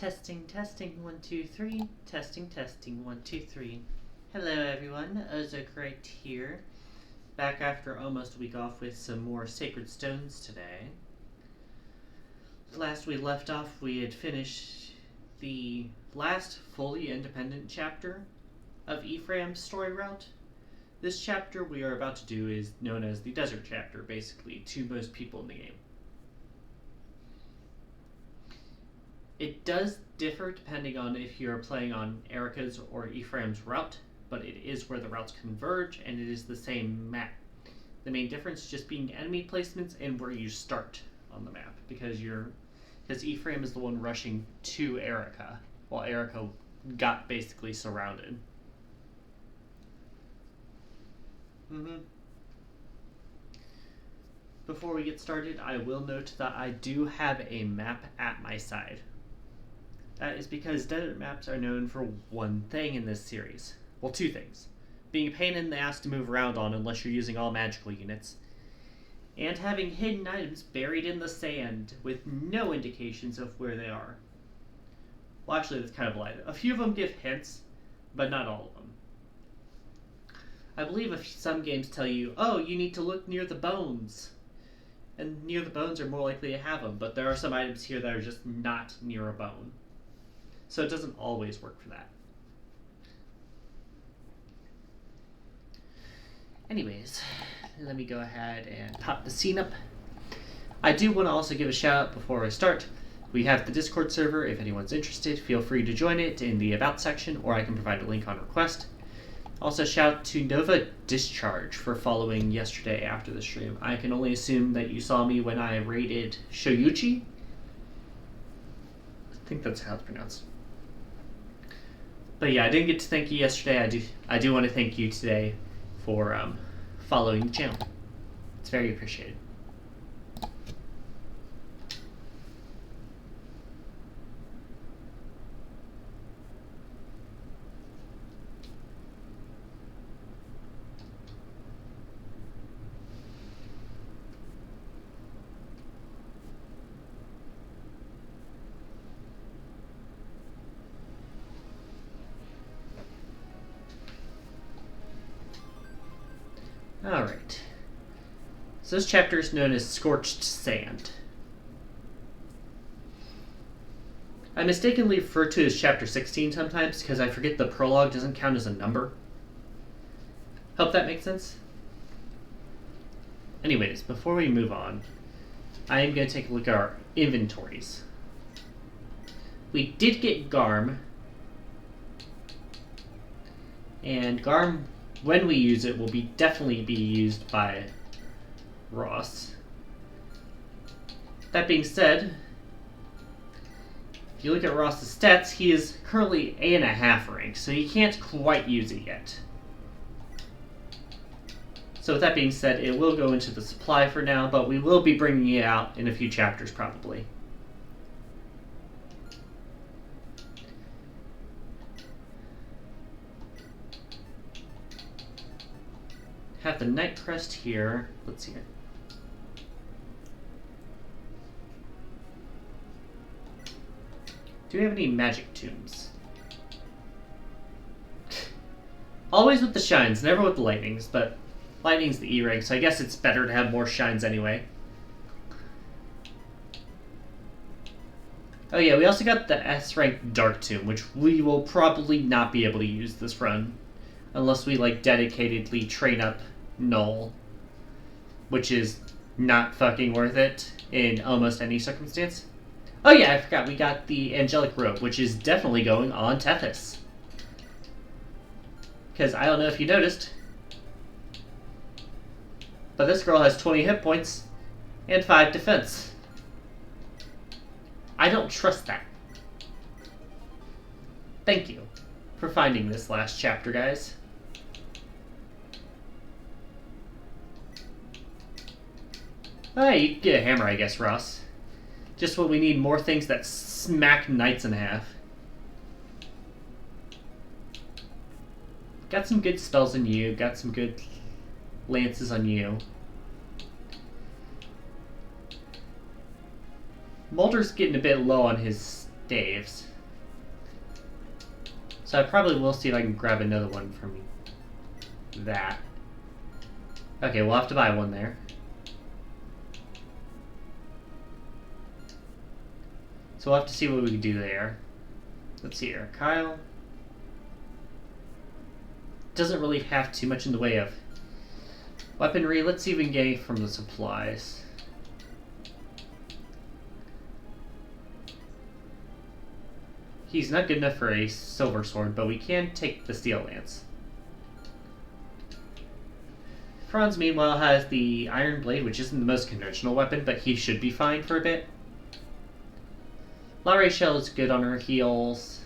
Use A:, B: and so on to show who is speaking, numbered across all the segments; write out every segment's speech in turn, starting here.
A: Testing, testing, 1, 2, 3. Testing, testing, 1, 2, 3. Hello everyone, Ozokright here. Back after almost a week off with some more Sacred Stones today. Last we left off, we had finished the last fully independent chapter of Ephraim's story route. This chapter we are about to do is known as the Desert Chapter, basically, to most people in the game. It does differ depending on if you're playing on Erica's or Ephraim's route, but it is where the routes converge, and it is the same map. The main difference just being enemy placements and where you start on the map, because Ephraim is the one rushing to Erica, while Erica got basically surrounded. Before we get started, I will note that I do have a map at my side. That is because desert maps are known for one thing in this series. Well, two things. Being a pain in the ass to move around on unless you're using all magical units, and having hidden items buried in the sand with no indications of where they are. Well, actually, that's kind of a lie. A few of them give hints, but not all of them. I believe some games tell you, oh, you need to look near the bones. And near the bones are more likely to have them, but there are some items here that are just not near a bone. So it doesn't always work for that. Anyways, let me go ahead and pop the scene up. I do want to also give a shout out before I start. We have the Discord server. If anyone's interested, feel free to join it in the About section, or I can provide a link on request. Also, shout out to Nova Discharge for following yesterday after the stream. I can only assume that you saw me when I raided Shoyuchi. I think that's how it's pronounced. But yeah, I didn't get to thank you yesterday. I do want to thank you today for following the channel. It's very appreciated. Alright. So this chapter is known as Scorched Sand. I mistakenly refer to it as Chapter 16 sometimes because I forget the prologue doesn't count as a number. Hope that makes sense? Anyways, before we move on, I am going to take a look at our inventories. We did get Garm. And Garm, when we use it, will definitely be used by Ross. That being said, if you look at Ross's stats, he is currently A.5 rank, so he can't quite use it yet. So with that being said, it will go into the supply for now, but we will be bringing it out in a few chapters probably. Have the Night Crest here. Let's see. Do we have any magic tombs? Always with the shines, never with the lightnings, but lightning's the E rank, so I guess it's better to have more shines anyway. Oh yeah, we also got the S rank Dark Tomb, which we will probably not be able to use this run. Unless we, dedicatedly train up Null. Which is not fucking worth it in almost any circumstance. Oh yeah, I forgot, we got the Angelic Robe, which is definitely going on Tethys. Because I don't know if you noticed, but this girl has 20 hit points and 5 defense. I don't trust that. Thank you for finding this last chapter, guys. Oh, yeah, you can get a hammer, I guess, Ross. Just what we need, more things that smack knights in half. Got some good spells on you, got some good lances on you. Mulder's getting a bit low on his staves. So I probably will see if I can grab another one from that. Okay, we'll have to buy one there. So we'll have to see what we can do there. Let's see here. Kyle doesn't really have too much in the way of weaponry. Let's see if we can get any from the supplies. He's not good enough for a silver sword, but we can take the steel lance. Franz, meanwhile, has the iron blade, which isn't the most conventional weapon, but he should be fine for a bit. La Rachel is good on her heals.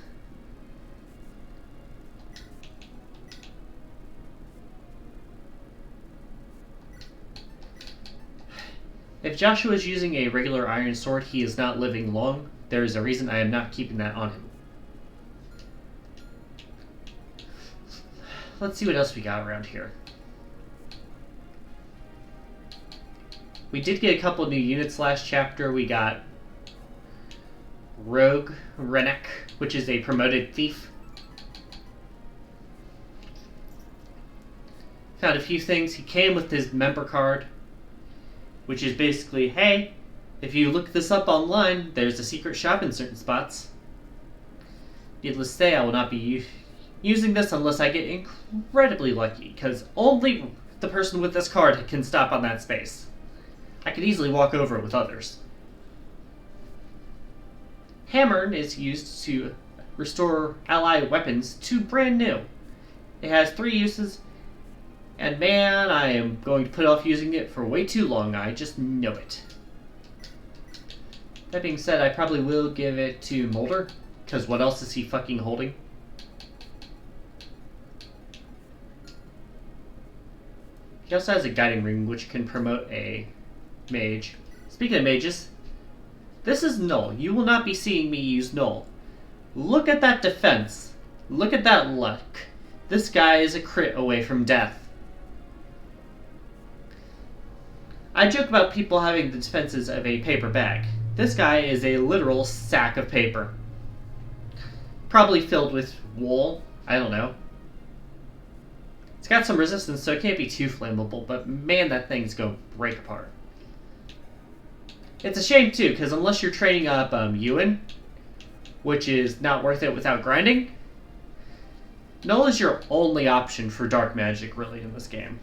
A: If Joshua is using a regular iron sword, he is not living long. There is a reason I am not keeping that on him. Let's see what else we got around here. We did get a couple new units last chapter. We got Rogue Rennek, which is a promoted thief. Found a few things. He came with his member card, which is basically, hey, if you look this up online, there's a secret shop in certain spots. Needless to say, I will not be using this unless I get incredibly lucky, because only the person with this card can stop on that space. I could easily walk over it with others. Hammer is used to restore ally weapons to brand new. It has 3 uses, and man, I am going to put off using it for way too long. I just know it. That being said, I probably will give it to Mulder, because what else is he fucking holding? He also has a guiding ring, which can promote a mage. Speaking of mages, this is Null. You will not be seeing me use Null. Look at that defense. Look at that luck. This guy is a crit away from death. I joke about people having the defenses of a paper bag. This guy is a literal sack of paper. Probably filled with wool. I don't know. It's got some resistance, so it can't be too flammable, but man, that thing's gonna break apart. It's a shame, too, because unless you're training up Ewan, which is not worth it without grinding, Null is your only option for dark magic, really, in this game.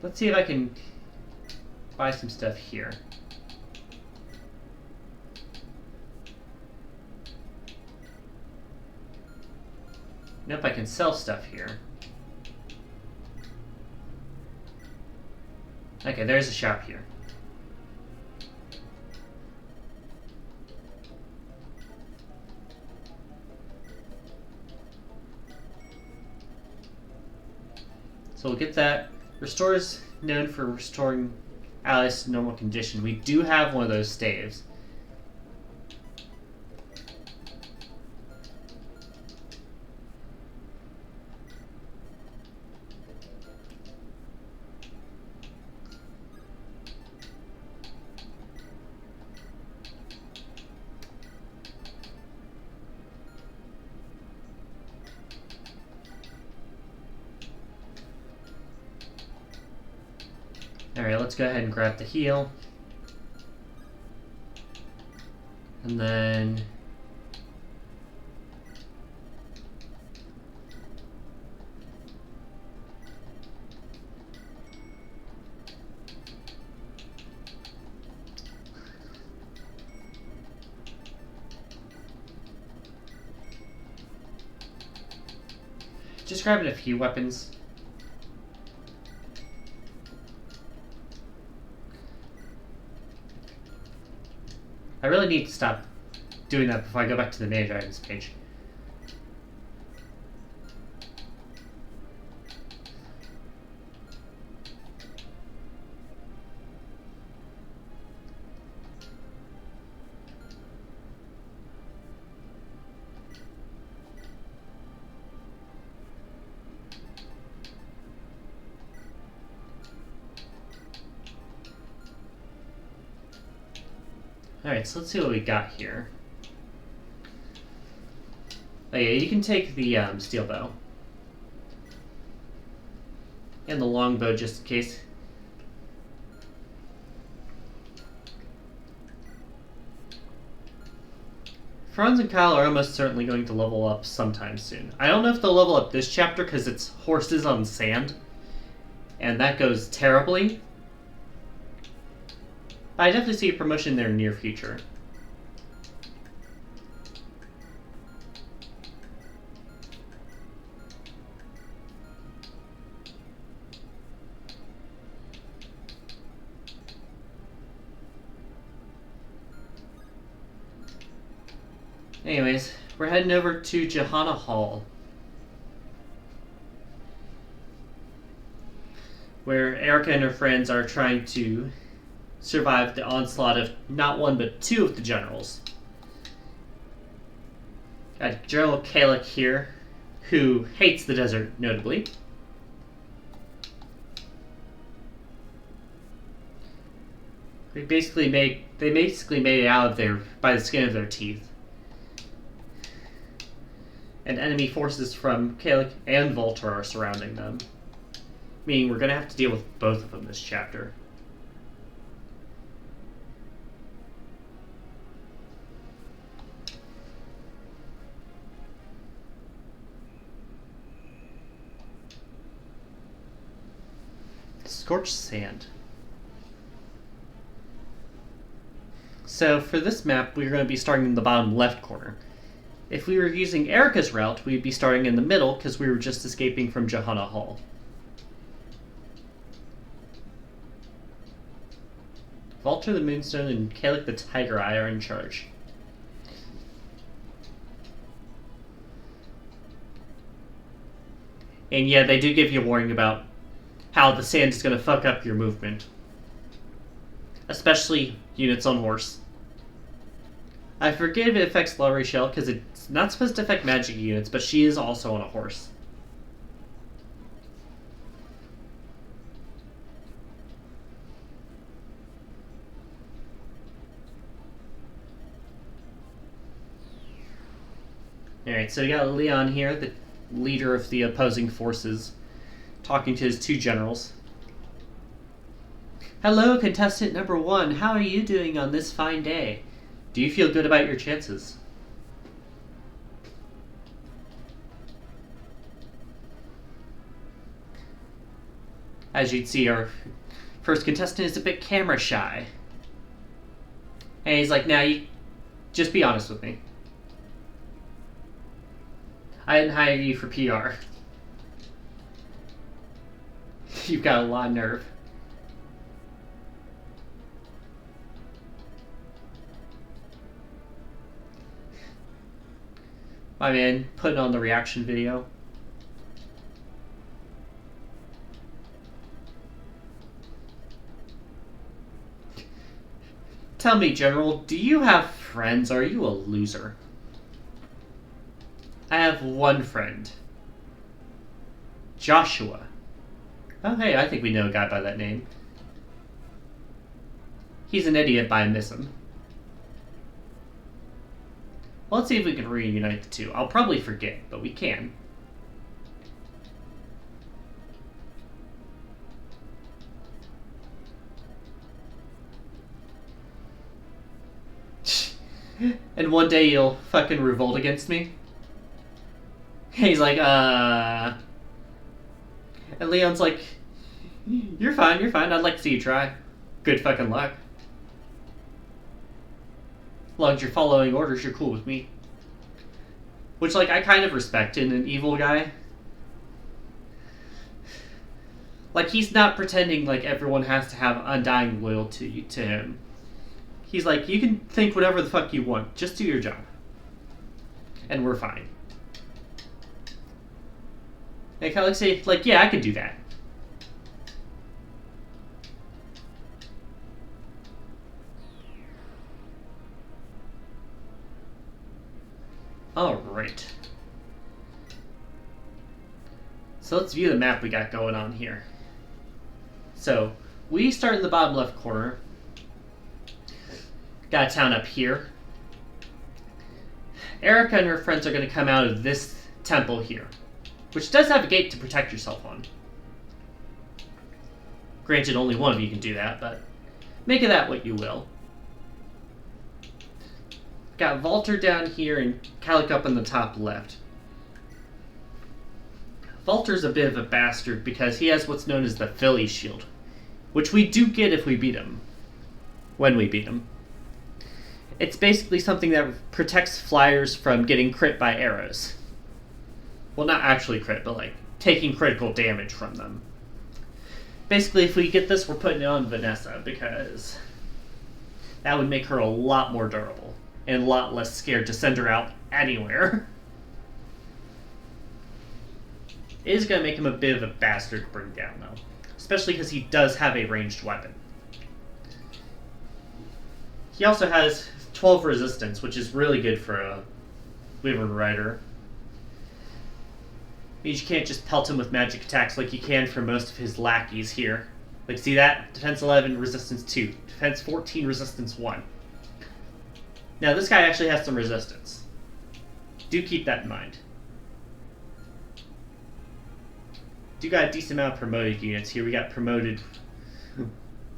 A: Let's see if I can buy some stuff here. Nope, I can sell stuff here. Okay, there's a shop here. So we'll get that. Restores known for restoring allies to normal condition. We do have one of those staves. Alright, let's go ahead and grab the heal. And then just grabbing a few weapons. I really need to stop doing that before I go back to the mage items page. Alright, so let's see what we got here. Oh yeah, you can take the steel bow. And the longbow just in case. Franz and Kyle are almost certainly going to level up sometime soon. I don't know if they'll level up this chapter because it's horses on sand. And that goes terribly. But I definitely see a promotion in their near future. Anyways, we're heading over to Johanna Hall, where Erica and her friends are trying to survive the onslaught of not one but two of the generals. Got General Kalik here, who hates the desert, notably. They basically made it out of there by the skin of their teeth. And enemy forces from Kalik and Voltor are surrounding them. Meaning we're going to have to deal with both of them this chapter. Scorched sand. So for this map, we're going to be starting in the bottom left corner. If we were using Erica's route, we'd be starting in the middle because we were just escaping from Johanna Hall. Voltor the Moonstone and Kalik the Tiger Eye are in charge. And yeah, they do give you a warning about how the sand is going to fuck up your movement. Especially units on horse. I forget if it affects La Rochelle because it's not supposed to affect magic units, but she is also on a horse. Alright, so we got Leon here, the leader of the opposing forces, talking to his two generals. Hello, contestant number 1. How are you doing on this fine day? Do you feel good about your chances? As you'd see, our first contestant is a bit camera shy. And he's like, nah, you just be honest with me. I didn't hire you for PR. You've got a lot of nerve. My man putting on the reaction video. Tell me, General, do you have friends? Are you a loser? I have one friend. Joshua. Oh, hey, I think we know a guy by that name. He's an idiot, but I miss him. Well, let's see if we can reunite the two. I'll probably forget, but we can. And one day you'll fucking revolt against me? He's like, And Leon's like, you're fine, I'd like to see you try. Good fucking luck. As long as you're following orders, you're cool with me. Which, like, I kind of respect in an evil guy. Like, he's not pretending like everyone has to have undying loyalty to him. He's like, you can think whatever the fuck you want. Just do your job. And we're fine. And kind of like say, like, yeah, I can do that. Alright. So let's view the map we got going on here. So, we start in the bottom left corner. Got a town up here. Erica and her friends are going to come out of this temple here, which does have a gate to protect yourself on. Granted, only one of you can do that, but make of that what you will. Got Valter down here and Calic up in the top left. Valter's a bit of a bastard because he has what's known as the Philly Shield, which we do get if we beat him. When we beat him. It's basically something that protects flyers from getting crit by arrows. Well, not actually crit, but like taking critical damage from them. Basically, if we get this, we're putting it on Vanessa because that would make her a lot more durable and a lot less scared to send her out anywhere. It is going to make him a bit of a bastard to bring down, though. Especially because he does have a ranged weapon. He also has 12 resistance, which is really good for a Wyvern Rider. Means you can't just pelt him with magic attacks like you can for most of his lackeys here. Like, see that? Defense 11, resistance 2. Defense 14, resistance 1. Now, this guy actually has some resistance. Do keep that in mind. Do got a decent amount of promoted units here. We got promoted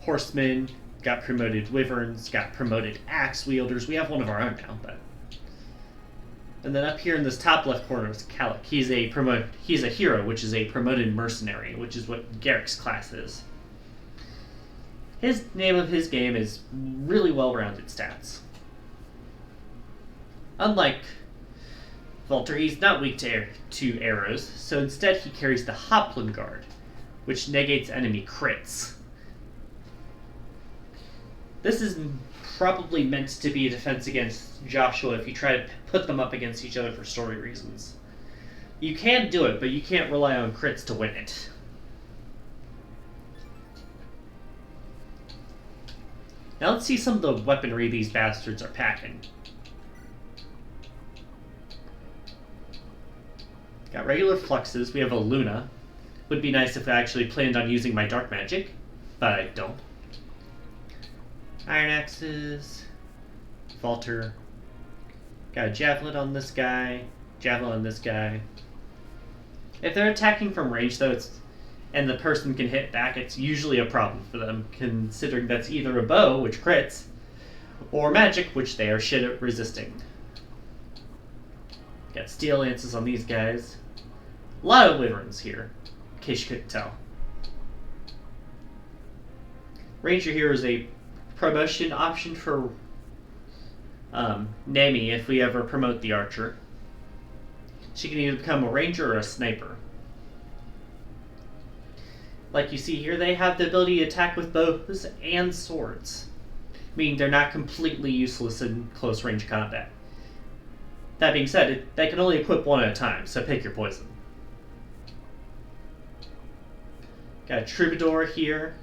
A: horsemen, got promoted wyverns, got promoted axe wielders. We have one of our own now, but. And then up here in this top left corner is Calic. He's a hero, which is a promoted mercenary, which is what Garrick's class is. His name of his game is really well-rounded stats. Unlike Valter, he's not weak to arrows, so instead he carries the Hoplin Guard, which negates enemy crits. This is probably meant to be a defense against Joshua if you try to put them up against each other for story reasons. You can do it, but you can't rely on crits to win it. Now let's see some of the weaponry these bastards are packing. Got regular fluxes. We have a Luna. Would be nice if I actually planned on using my dark magic, but I don't. Iron axes. Valter. Got a javelin on this guy. Javelin on this guy. If they're attacking from range, though, and the person can hit back, it's usually a problem for them, considering that's either a bow, which crits, or magic, which they are shit at resisting. Got steel lances on these guys. A lot of wyverns here, in case you couldn't tell. Ranger here is a promotion option for Nami if we ever promote the archer. She can either become a ranger or a sniper. Like you see here, they have the ability to attack with bows and swords, meaning they're not completely useless in close range combat. That being said, they can only equip one at a time, so pick your poison. Got a troubadour here.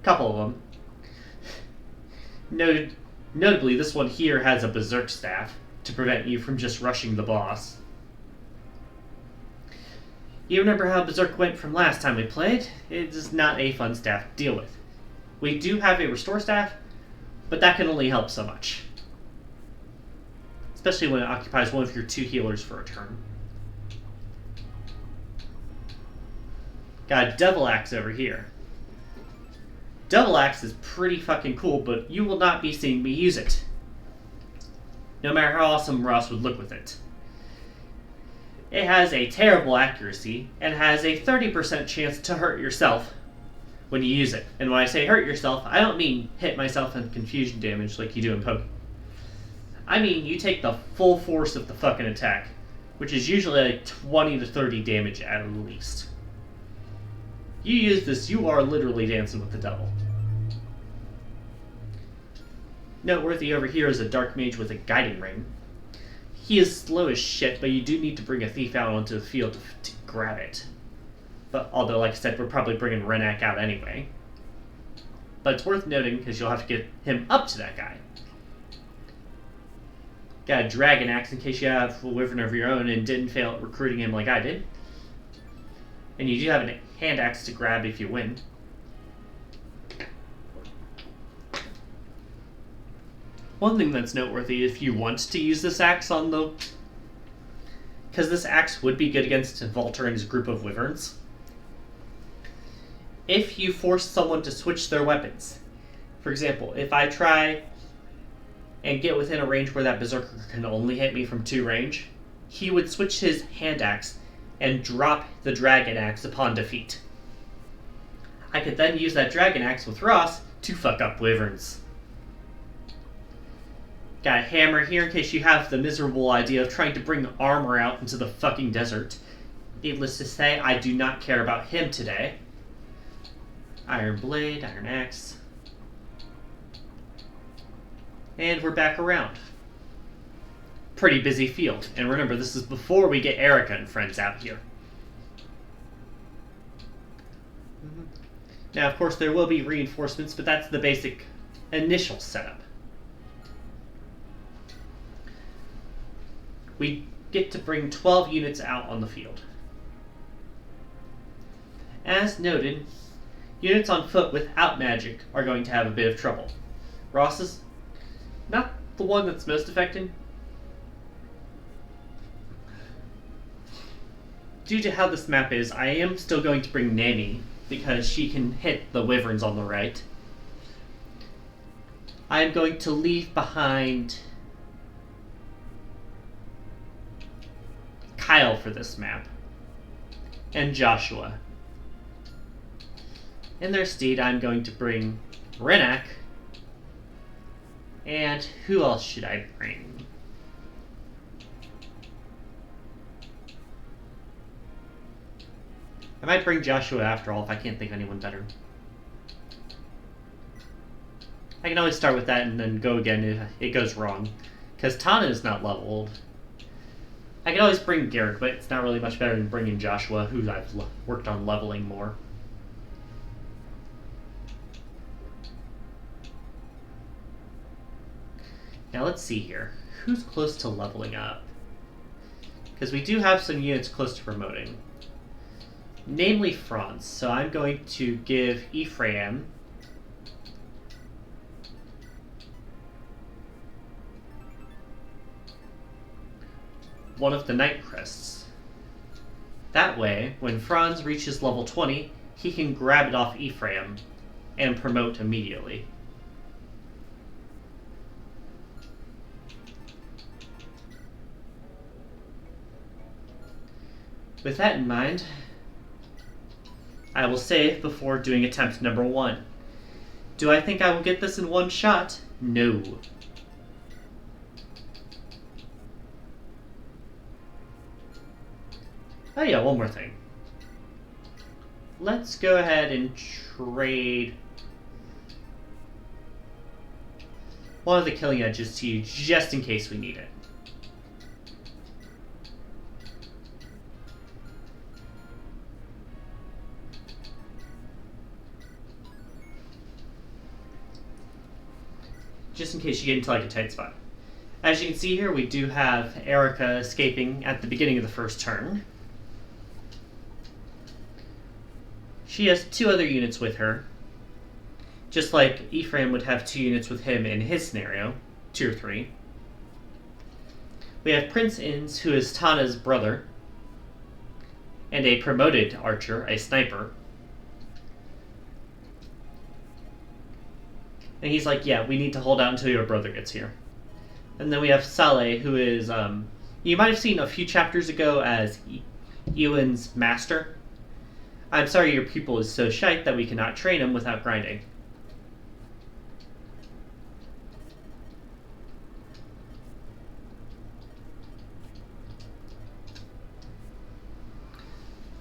A: Couple of them. Notably, this one here has a berserk staff to prevent you from just rushing the boss. You remember how berserk went from last time we played? It is not a fun staff to deal with. We do have a restore staff, but that can only help so much. Especially when it occupies one of your 2 healers for a turn. Got a Devil Axe over here. Devil Axe is pretty fucking cool, but you will not be seeing me use it. No matter how awesome Ross would look with it. It has a terrible accuracy, and has a 30% chance to hurt yourself when you use it. And when I say hurt yourself, I don't mean hit myself and confusion damage like you do in Pokemon. I mean, you take the full force of the fucking attack, which is usually like 20 to 30 damage at least. You use this, you are literally dancing with the devil. Noteworthy over here is a Dark Mage with a Guiding Ring. He is slow as shit, but you do need to bring a thief out onto the field to grab it. But although, like I said, we're probably bringing Renak out anyway. But it's worth noting, because you'll have to get him up to that guy. Got a Dragon Axe in case you have a Wyvern of your own and didn't fail at recruiting him like I did. And you do have a Hand Axe to grab if you win. One thing that's noteworthy, if you want to use this axe on the... Because this axe would be good against Volturin's group of wyverns. If you force someone to switch their weapons, for example, if I try and get within a range where that berserker can only hit me from 2 range, he would switch his hand axe and drop the dragon axe upon defeat. I could then use that dragon axe with Ross to fuck up wyverns. Got a hammer here in case you have the miserable idea of trying to bring armor out into the fucking desert. Needless to say, I do not care about him today. Iron blade, iron axe. And we're back around. Pretty busy field. And remember, this is before we get Erica and friends out here. Now, of course, there will be reinforcements, but that's the basic initial setup. We get to bring 12 units out on the field. As noted, units on foot without magic are going to have a bit of trouble. Ross is not the one that's most affected. Due to how this map is, I am still going to bring Nanny, because she can hit the wyverns on the right. I'm going to leave behind Kyle for this map, and Joshua. In their stead, I'm going to bring Renak, and who else should I bring? I might bring Joshua after all if I can't think of anyone better. I can always start with that and then go again if it goes wrong, because Tana is not leveled. I can always bring Garrick, but it's not really much better than bringing Joshua, who I've worked on leveling more. Now let's see here. Who's close to leveling up? Because we do have some units close to promoting. Namely Franz. So I'm going to give Ephraim one of the Night Crests. That way, when Franz reaches level 20, he can grab it off Ephraim and promote immediately. With that in mind, I will save before doing attempt number 1. Do I think I will get this in one shot? No. Oh yeah, one more thing. Let's go ahead and trade one of the killing edges to you just in case we need it. Just in case you get into like a tight spot. As you can see here, we do have Erica escaping at the beginning of the first turn. She has 2 other units with her, just like Ephraim would have 2 units with him in his scenario, 2 or 3. We have Prince Inns, who is Tana's brother, and a promoted archer, a sniper. And he's like, yeah, we need to hold out until your brother gets here. And then we have Saleh, who is, you might have seen a few chapters ago as Ewan's master. I'm sorry your pupil is so shite that we cannot train him without grinding.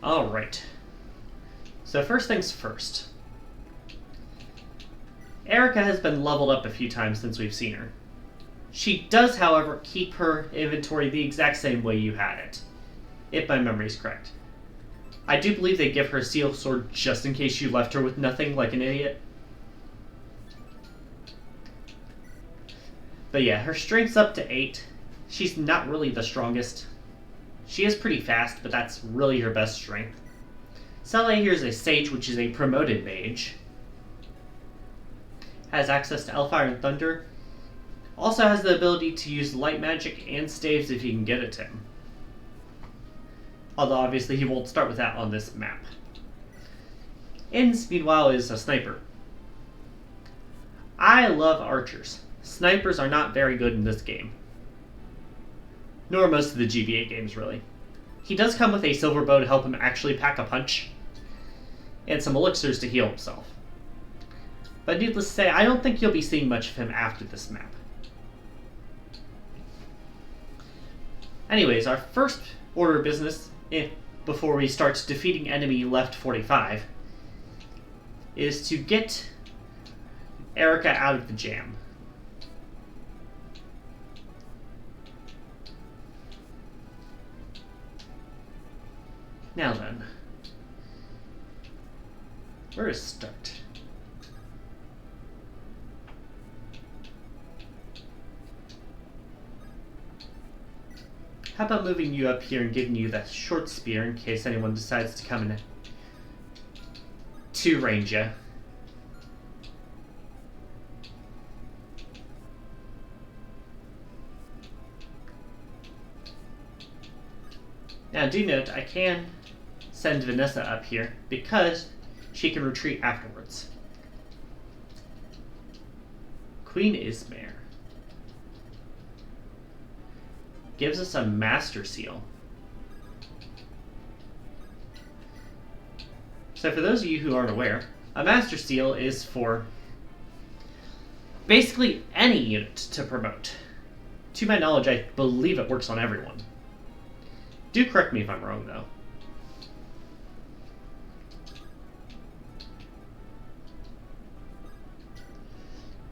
A: Alright. So first things first. Erica has been leveled up a few times since we've seen her. She does, however, keep her inventory the exact same way you had it, if my memory is correct. I do believe they give her a steel sword just in case you left her with nothing like an idiot. But yeah, her strength's up to 8. She's not really the strongest. She is pretty fast, but that's really her best strength. Saleh here is a sage, which is a promoted mage. Has access to Elfire and Thunder. Also has the ability to use light magic and staves if you can get it to him. Although obviously he won't start with that on this map. Inns, meanwhile, is a sniper. I love archers. Snipers are not very good in this game. Nor most of the GBA games, really. He does come with a silver bow to help him actually pack a punch. And some elixirs to heal himself. But needless to say, I don't think you'll be seeing much of him after this map. Anyways, our first order of business, before we start defeating enemy left 45, is to get Erica out of the jam. Now then, where is start? How about moving you up here and giving you that short spear in case anyone decides to come in to range you? Now do note, I can send Vanessa up here because she can retreat afterwards. Queen Ismare gives us a Master Seal. So for those of you who aren't aware, a Master Seal is for basically any unit to promote. To my knowledge, I believe it works on everyone. Do correct me if I'm wrong, though.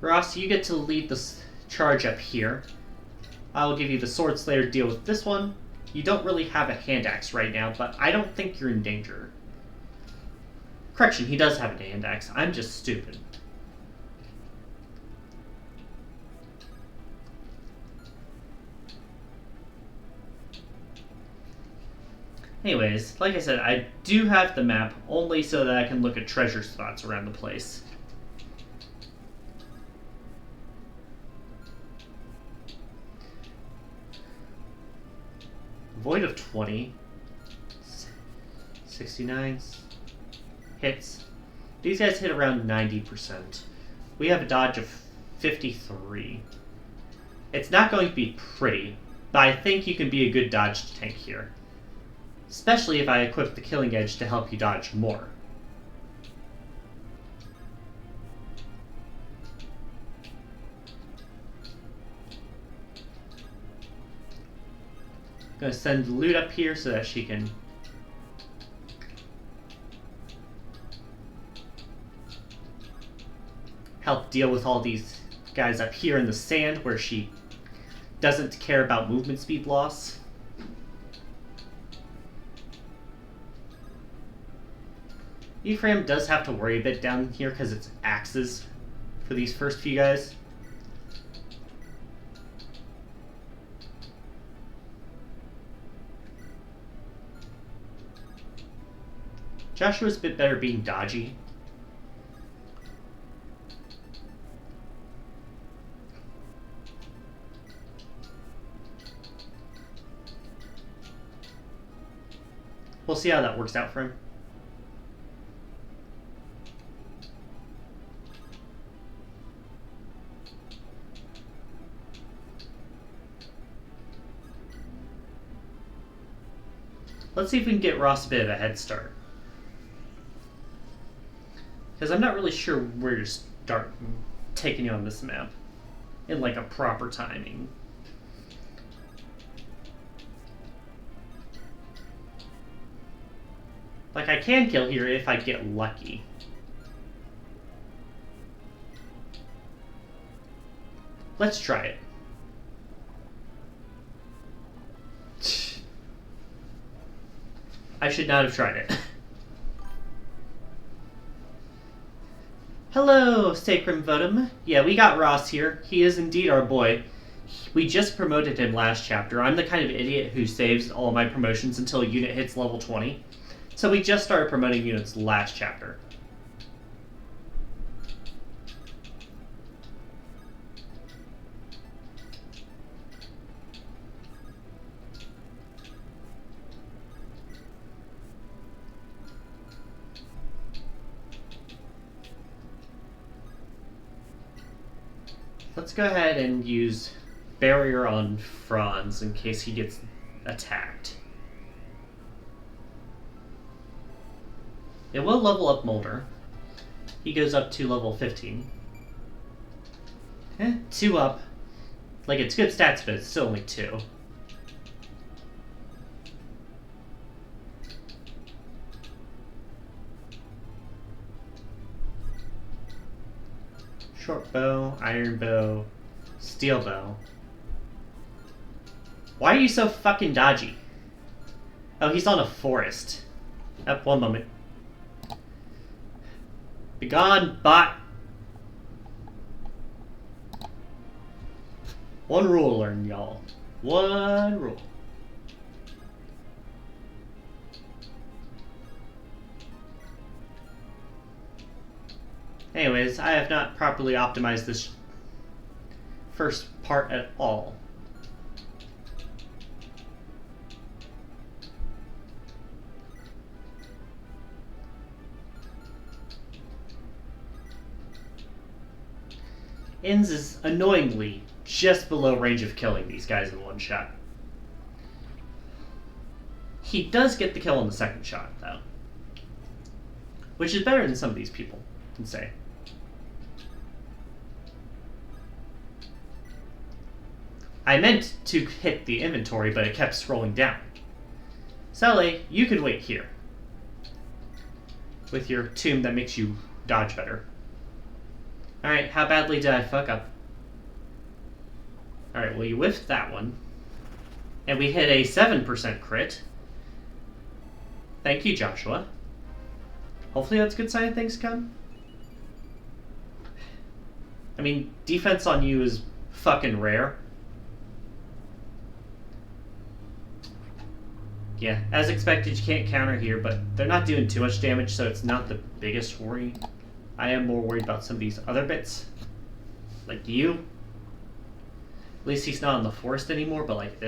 A: Ross, you get to lead this charge up here. I will give you the Sword Slayer to deal with this one. You don't really have a hand axe right now, but I don't think you're in danger. Correction, he does have a hand axe. I'm just stupid. Anyways, like I said, I do have the map only so that I can look at treasure spots around the place. Void of 20. 69 hits. These guys hit around 90%. We have a dodge of 53. It's not going to be pretty, but I think you can be a good dodge tank here. Especially if I equip the Killing Edge to help you dodge more. I'm going to send Loot up here so that she can help deal with all these guys up here in the sand where she doesn't care about movement speed loss. Ephraim does have to worry a bit down here because it's axes for these first few guys. Joshua's a bit better being dodgy. We'll see how that works out for him. Let's see if we can get Ross a bit of a head start. Because I'm not really sure where to start taking you on this map in like a proper timing. Like I can kill here if I get lucky. Let's try it. I should not have tried it. Hello, Sacrum Votum. Yeah, we got Ross here. He is indeed our boy. We just promoted him last chapter. I'm the kind of idiot who saves all my promotions until a unit hits level 20. So we just started promoting units last chapter. Let's go ahead and use barrier on Franz in case he gets attacked. It will level up Mulder. He goes up to level 15. 2 up. Like, it's good stats, but it's still only 2. Short bow, iron bow, steel bow. Why are you so fucking dodgy? Oh, he's on a forest. Up, one moment. Be gone, bot. One rule learned, y'all. One rule. Anyways, I have not properly optimized this first part at all. Inns is annoyingly just below range of killing these guys in one shot. He does get the kill on the second shot, though. Which is better than some of these people can say. I meant to hit the inventory, but it kept scrolling down. Sally, you can wait here. With your tomb that makes you dodge better. Alright, how badly did I fuck up? Alright, well you whiffed that one. And we hit a 7% crit. Thank you, Joshua. Hopefully that's a good sign of things come. I mean, defense on you is fucking rare. Yeah, as expected, you can't counter here, but they're not doing too much damage, so it's not the biggest worry. I am more worried about some of these other bits. Like you. At least he's not in the forest anymore, but like,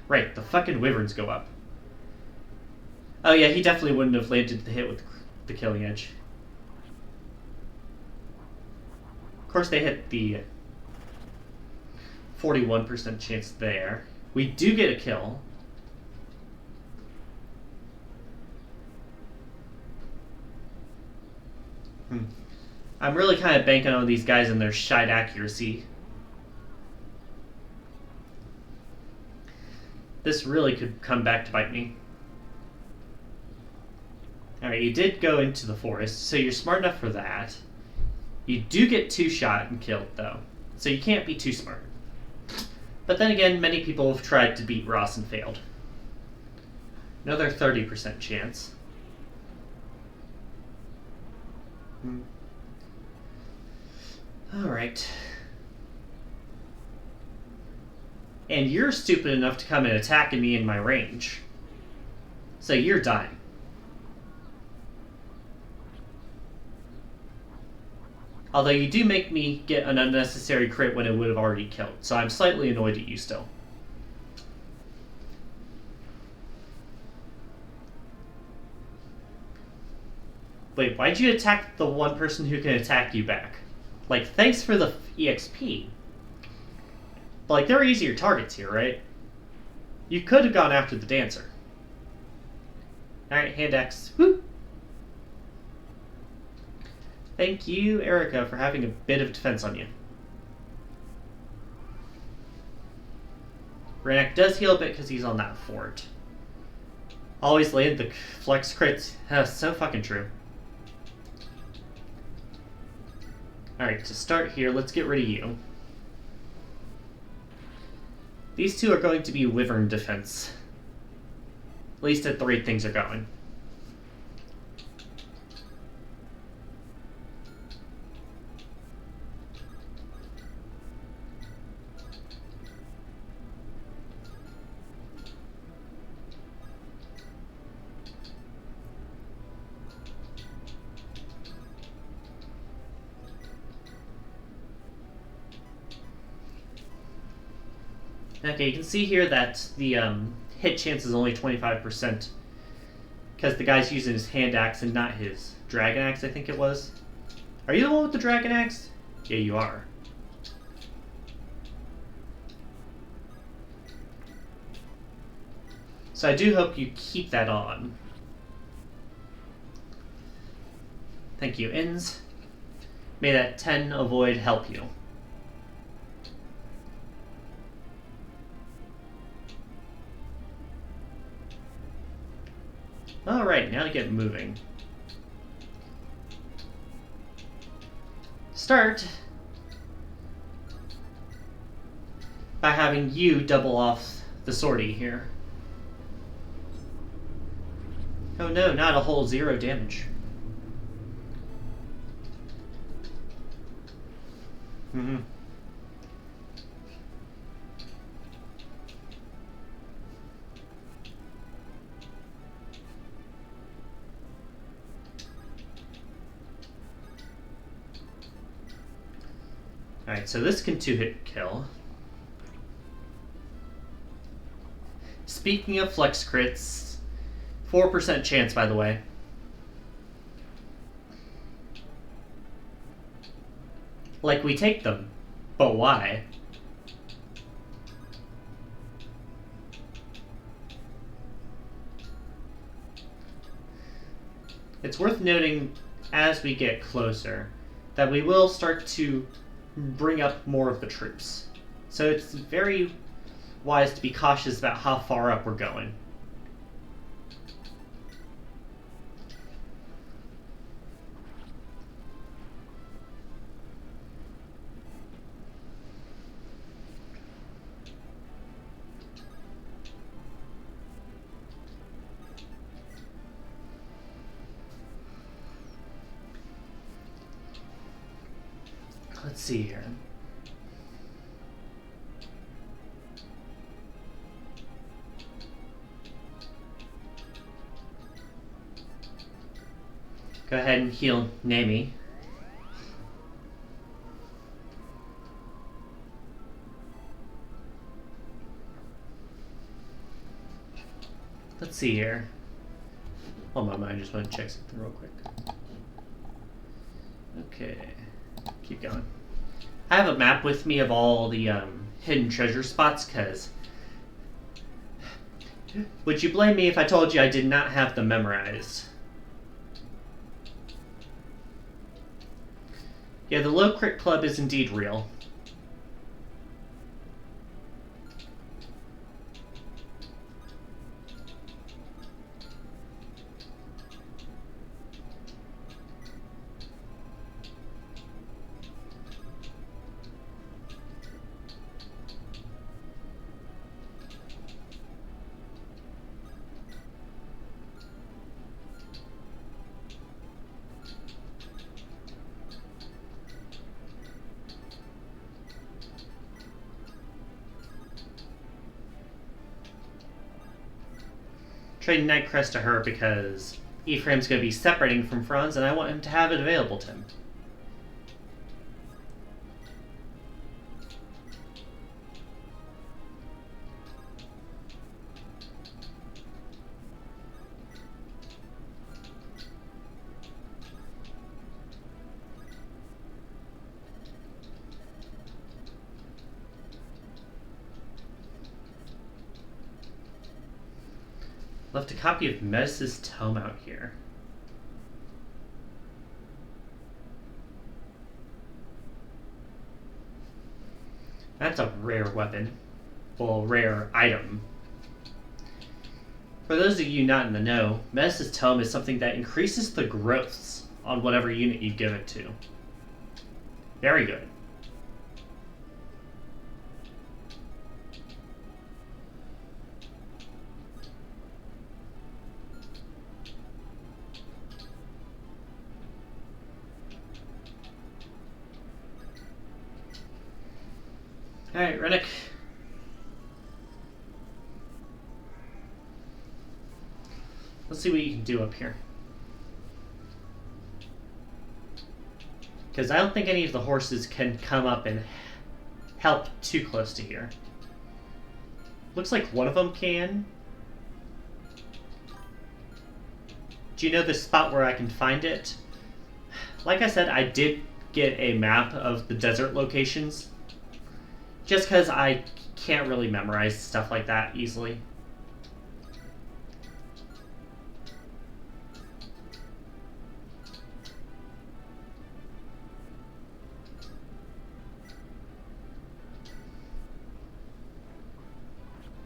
A: Right, the fucking wyverns go up. Oh yeah, he definitely wouldn't have landed the hit with the killing edge. Of course they hit the 41% chance there. We do get a kill. I'm really kind of banking on these guys and their shite accuracy. This really could come back to bite me. Alright, you did go into the forest, so you're smart enough for that. You do get 2 shot and killed, though, so you can't be too smart. But then again, many people have tried to beat Ross and failed. Another 30% chance. Alright. And you're stupid enough to come and attack me in my range. So you're dying. Although you do make me get an unnecessary crit when it would have already killed, so I'm slightly annoyed at you still. Wait, why'd you attack the one person who can attack you back? Like, thanks for the EXP. But, like, there are easier targets here, right? You could have gone after the dancer. Alright, hand axe. Woo! Thank you, Erica, for having a bit of defense on you. Renek does heal a bit because he's on that fort. Always land the flex crits. So fucking true. Alright, to start here, let's get rid of you. These two are going to be wyvern defense. At least at the rate things are going. Okay, you can see here that the hit chance is only 25% because the guy's using his hand axe and not his dragon axe, I think it was. Are you the one with the dragon axe? Yeah, you are. So I do hope you keep that on. Thank you, Inns. May that 10 avoid help you. Alright, now to get moving. Start by having you double off the sortie here. Oh no, not a whole 0 damage. Alright, so this can 2-hit kill. Speaking of flex crits, 4% chance, by the way. Like, we take them, but why? It's worth noting, as we get closer, that we will start to bring up more of the troops. So it's very wise to be cautious about how far up we're going. Let's see here. Go ahead and heal Nami. Let's see here. Hold on, I just want to check something real quick. Okay, keep going. I have a map with me of all the hidden treasure spots, because would you blame me if I told you I did not have them memorized? Yeah, the low crit club is indeed real. Trading Nightcrest to her because Ephraim's going to be separating from Franz and I want him to have it available to him. Left a copy of Metis' tome out here. That's a rare weapon. Well, rare item. For those of you not in the know, Metis' tome is something that increases the growths on whatever unit you give it to. Very good. Alright, Rennick. Let's see what you can do up here. Because I don't think any of the horses can come up and help too close to here. Looks like one of them can. Do you know the spot where I can find it? like I said, I did get a map of the desert locations. Just because I can't really memorize stuff like that easily.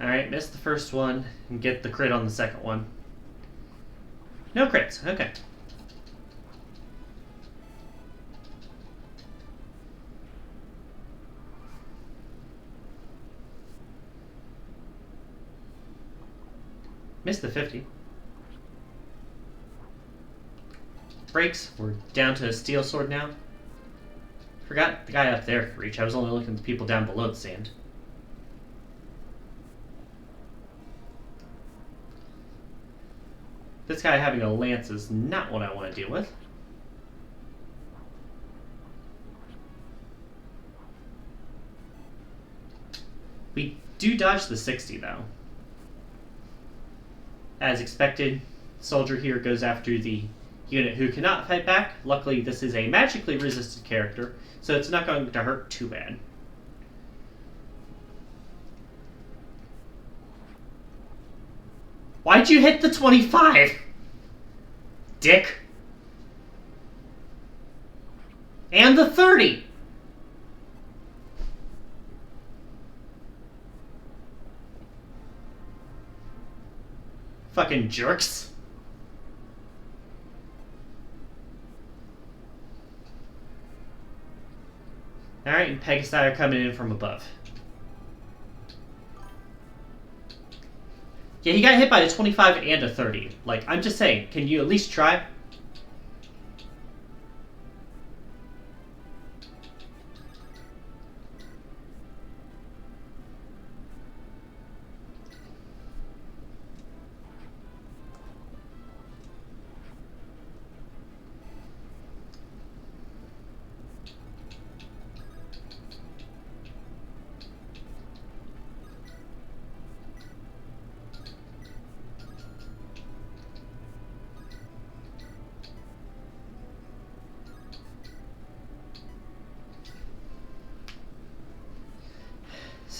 A: Alright, missed the first one and get the crit on the second one. No crits, okay. Missed the 50. Breaks, we're down to a steel sword now. Forgot the guy up there could reach, I was only looking at the people down below the sand. This guy having a lance is not what I want to deal with. We do dodge the 60 though. As expected, soldier here goes after the unit who cannot fight back. Luckily, this is a magically resisted character, so it's not going to hurt too bad. Why'd you hit the 25? Dick. And the 30. Fucking jerks. Alright, and Pegasus are coming in from above. Yeah, he got hit by a 25 and a 30. Like, I'm just saying, can you at least try?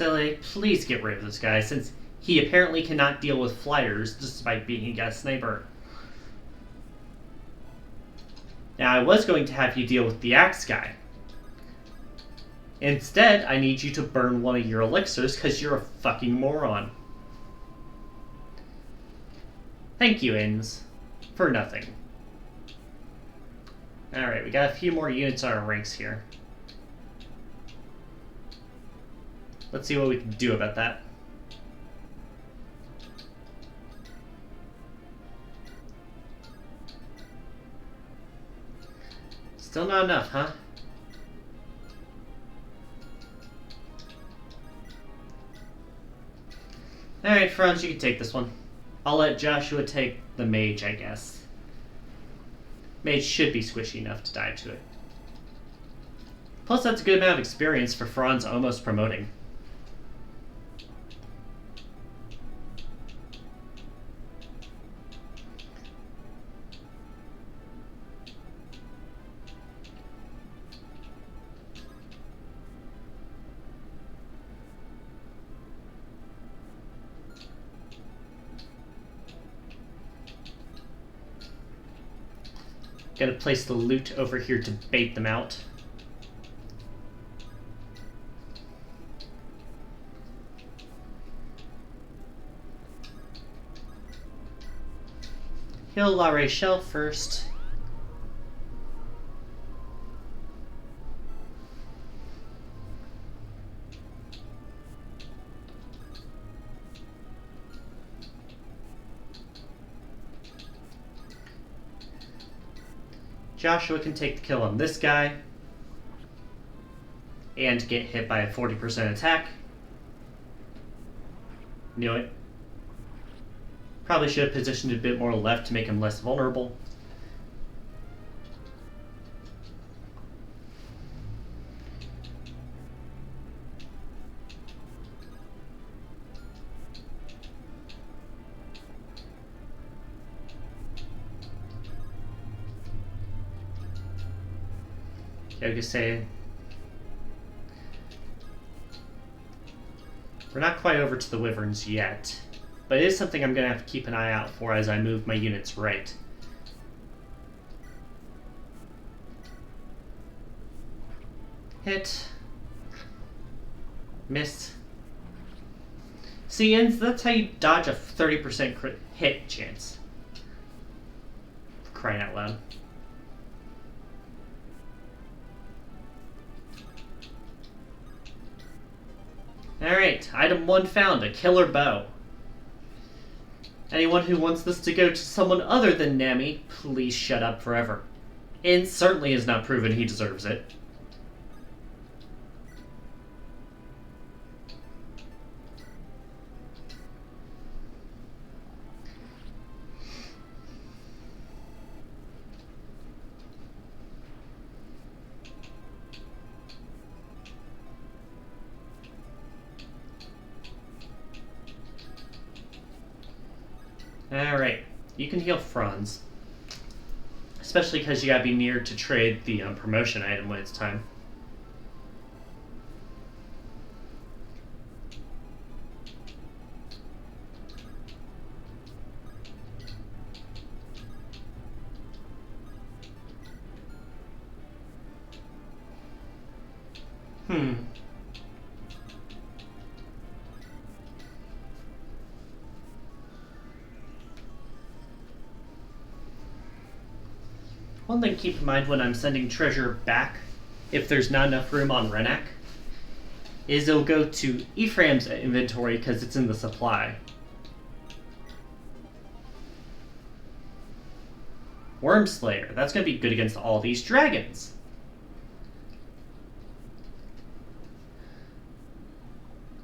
A: Silly, please get rid of this guy, since he apparently cannot deal with flyers despite being a gas sniper. Now, I was going to have you deal with the axe guy. Instead, I need you to burn one of your elixirs because you're a fucking moron. Thank you, Inns. For nothing. Alright, we got a few more units on our ranks here. Let's see what we can do about that. Still not enough, huh? Alright, Franz, you can take this one. I'll let Joshua take the mage, I guess. Mage should be squishy enough to die to it. Plus, that's a good amount of experience for Franz almost promoting. Gotta place the loot over here to bait them out. Heal La Rachel first. Joshua can take the kill on this guy and get hit by a 40% attack. Knew it. Probably should have positioned a bit more left to make him less vulnerable. Yoga say. We're not quite over to the wyverns yet, but it is something I'm going to have to keep an eye out for as I move my units right. Hit. Miss. See, and that's how you dodge a 30% crit hit chance. For crying out loud. Alright, item 1 found, a killer bow. Anyone who wants this to go to someone other than Nami, please shut up forever. It certainly has not proven he deserves it. Alright, you can heal Franz. Especially because you gotta be near to trade the promotion item when it's time. One thing to keep in mind when I'm sending treasure back, if there's not enough room on Renak, is it'll go to Ephraim's inventory because it's in the supply. Wormslayer, that's going to be good against all these dragons.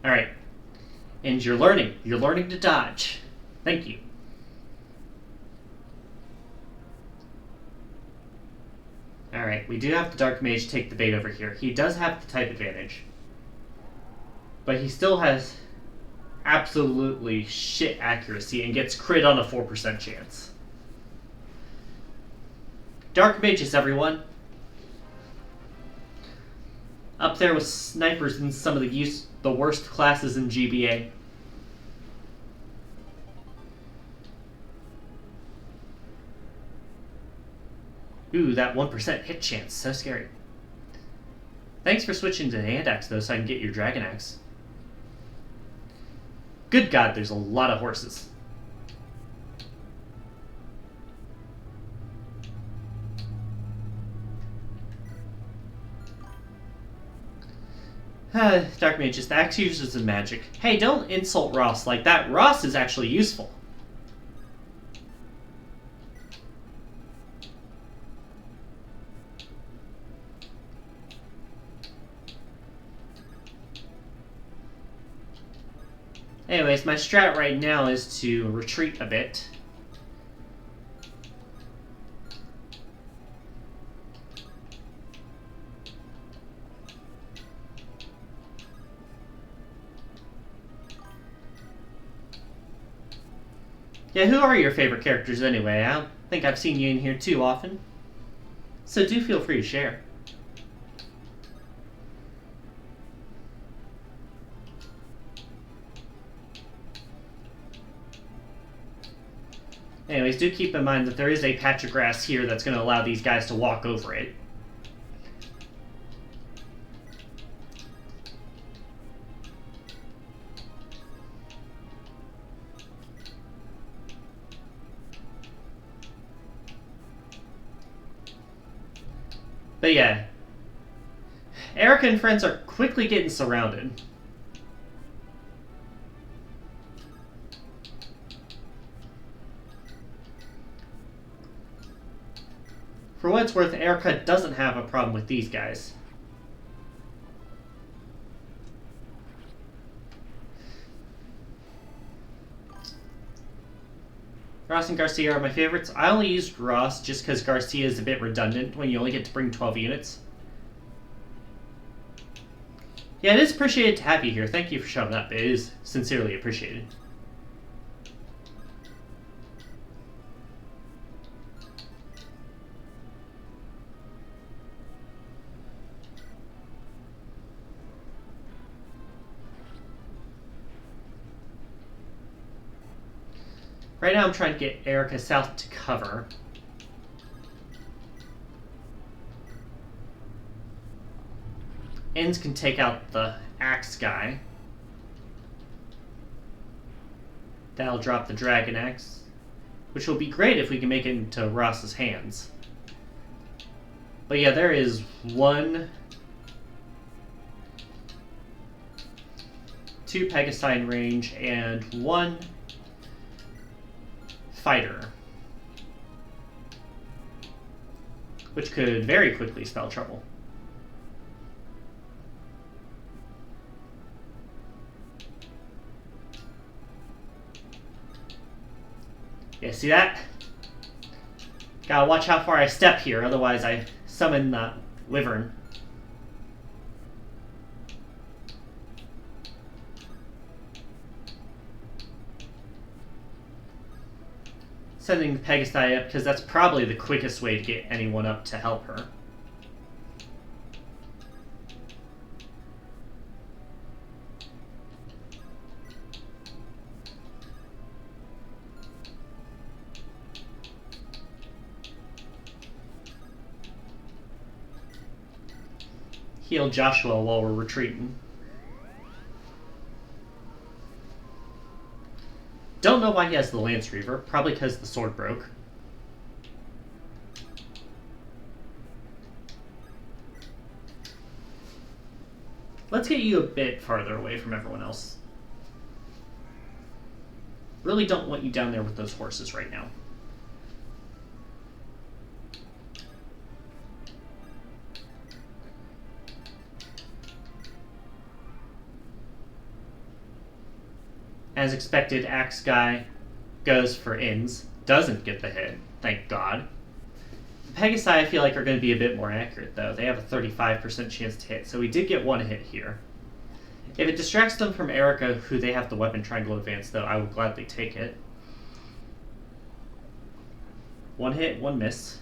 A: Alright, and you're learning to dodge. Thank you. Alright, we do have the Dark Mage take the bait over here. He does have the type advantage. But he still has absolutely shit accuracy and gets crit on a 4% chance. Dark Mages, everyone. Up there with snipers in some of the worst classes in GBA. Ooh, that 1% hit chance. So scary. Thanks for switching to the hand axe, though, so I can get your dragon axe. Good God, there's a lot of horses. Dark Mages, the axe uses the magic. Hey, don't insult Ross like that. Ross is actually useful. Anyways, my strat right now is to retreat a bit. Yeah, who are your favorite characters anyway? I don't think I've seen you in here too often. So do feel free to share. Anyways, do keep in mind that there is a patch of grass here that's going to allow these guys to walk over it. But yeah, Erica and friends are quickly getting surrounded. For what it's worth, Erica doesn't have a problem with these guys. Ross and Garcia are my favorites. I only used Ross just because Garcia is a bit redundant when you only get to bring 12 units. Yeah, it is appreciated to have you here. Thank you for showing up. It is sincerely appreciated. Right now I'm trying to get Erica south to cover. Ends can take out the axe guy. That'll drop the dragon axe, which will be great if we can make it into Ross's hands. But yeah, there is 1, 2 Pegasi in range and 1 fighter, which could very quickly spell trouble. Yeah, see that? Gotta watch how far I step here, otherwise I summon the wyvern. Sending the Pegasi up because that's probably the quickest way to get anyone up to help her. Heal Joshua while we're retreating. Don't know why he has the Lance Reaver. Probably because the sword broke. Let's get you a bit farther away from everyone else. Really don't want you down there with those horses right now. As expected, Axe Guy goes for ins. Doesn't get the hit, thank God. The Pegasi, I feel like, are going to be a bit more accurate, though. They have a 35% chance to hit, so we did get 1 hit here. If it distracts them from Erica, who they have the weapon triangle advance, though, I will gladly take it. 1 hit, 1 miss.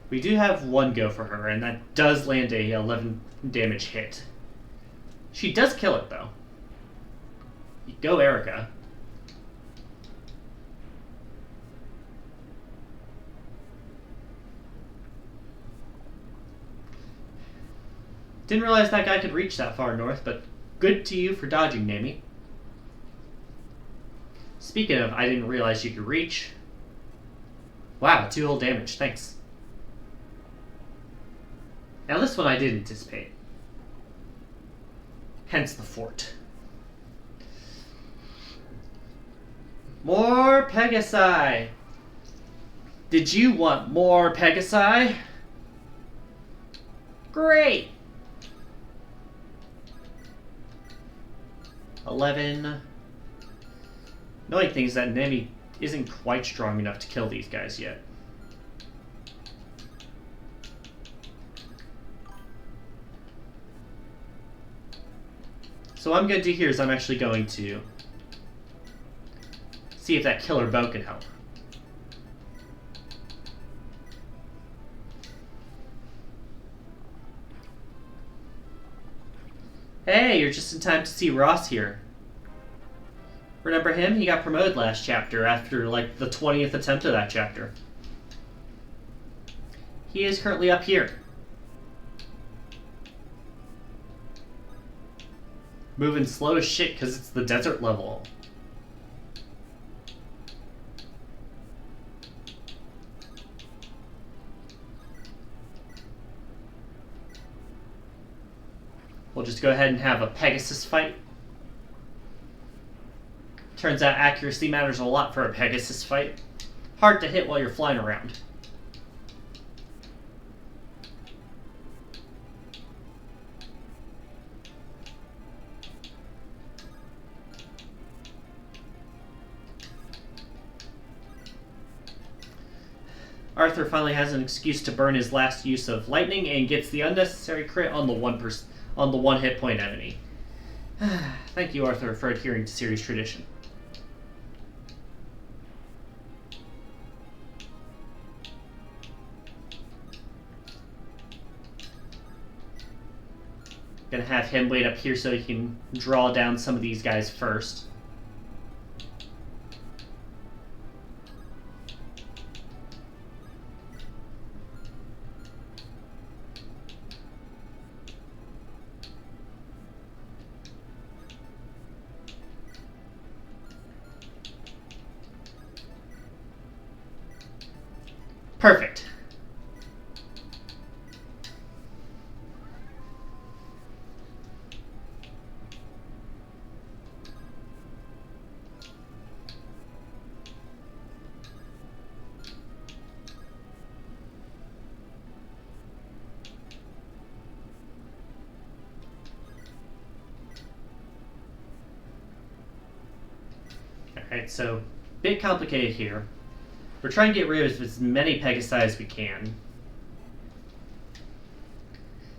A: We do have 1 go for her, and that does land a 11 damage hit. She does kill it, though. Go, Erica. Didn't realize that guy could reach that far north, but good to you for dodging, Nami. Speaking of, I didn't realize you could reach. Wow, 2 whole damage, thanks. Now this one I did anticipate. Hence the fort. More Pegasi! Did you want more Pegasi? Great! 11. Annoying thing is that Nemi isn't quite strong enough to kill these guys yet. So what I'm going to do here is I'm actually going to see if that killer bow can help. Hey, you're just in time to see Ross here. Remember him? He got promoted last chapter after like the 20th attempt of that chapter. He is currently up here. Moving slow as shit because it's the desert level. We'll just go ahead and have a Pegasus fight. Turns out accuracy matters a lot for a Pegasus fight. Hard to hit while you're flying around. Arthur finally has an excuse to burn his last use of lightning and gets the unnecessary crit on the 1 hit point enemy. Thank you, Arthur, for adhering to series tradition. Gonna have him wait up here so he can draw down some of these guys first. Perfect. Alright, so, bit complicated here. We're trying to get rid of as many Pegasi as we can.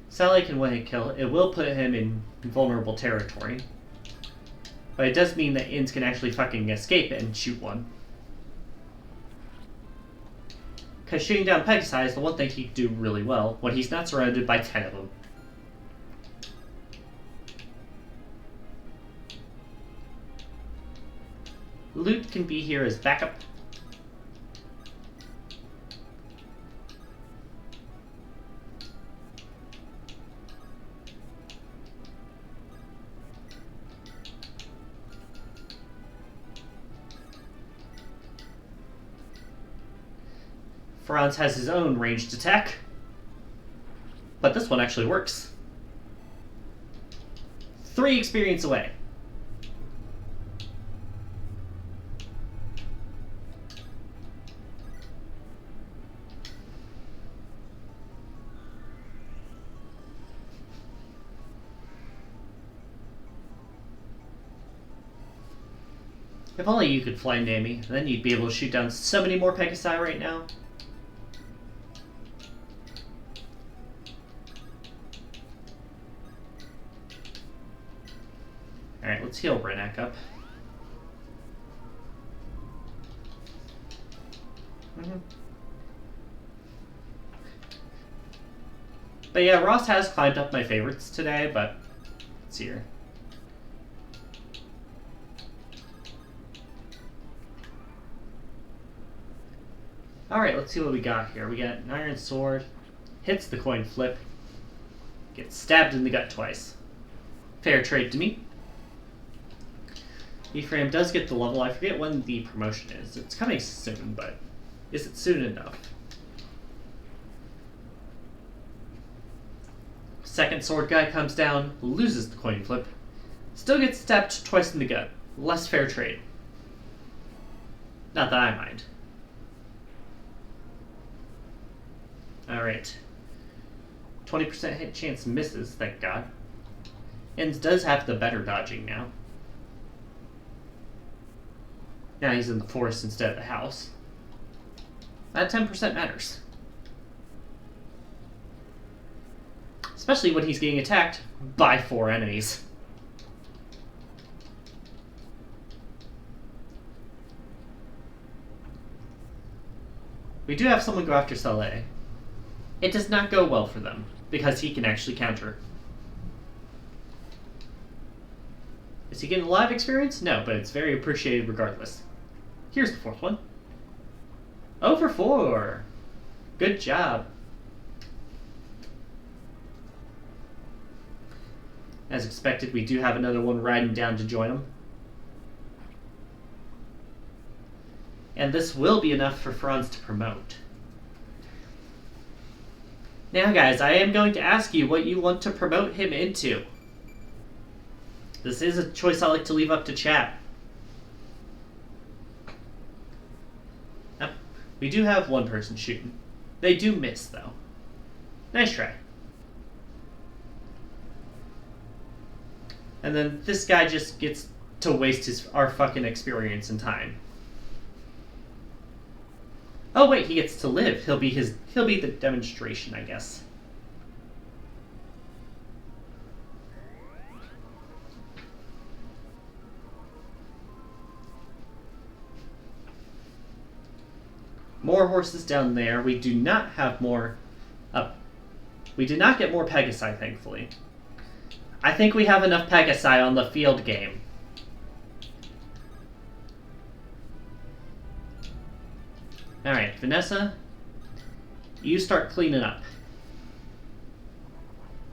A: Sally can one-hit kill. It will put him in vulnerable territory. But it does mean that Inns can actually fucking escape it and shoot one. Because shooting down Pegasi is the one thing he can do really well when he's not surrounded by 10 of them. Loot can be here as backup. Franz has his own ranged attack, but this one actually works. 3 experience away. If only you could fly near me, then you'd be able to shoot down so many more Pegasi right now. Alright, let's heal Renak up. But yeah, Ross has climbed up my favorites today, but let's see here. Alright, let's see what we got here. We got an Iron Sword, hits the coin flip, gets stabbed in the gut twice. Fair trade to me. Ephraim does get the level. I forget when the promotion is. It's coming soon, but is it soon enough? Second sword guy comes down, loses the coin flip, still gets stabbed twice in the gut. Less fair trade. Not that I mind. Alright. 20% hit chance misses, thank God. And does have the better dodging now. Now he's in the forest instead of the house. That 10% matters. Especially when he's getting attacked by 4 enemies. We do have someone go after Saleh. It does not go well for them, because he can actually counter. Is he getting a lot of experience? No, but it's very appreciated regardless. Here's the 4th one. 0 for 4. Good job. As expected, we do have another one riding down to join him. And this will be enough for Franz to promote. Now guys, I am going to ask you what you want to promote him into. This is a choice I like to leave up to chat. We do have one person shooting. They do miss, though. Nice try. And then this guy just gets to waste our fucking experience and time. Oh wait, he gets to live. He'll be the demonstration, I guess. More horses down there. We do not have more... we did not get more Pegasi, thankfully. I think we have enough Pegasi on the field game. Alright, Vanessa, you start cleaning up.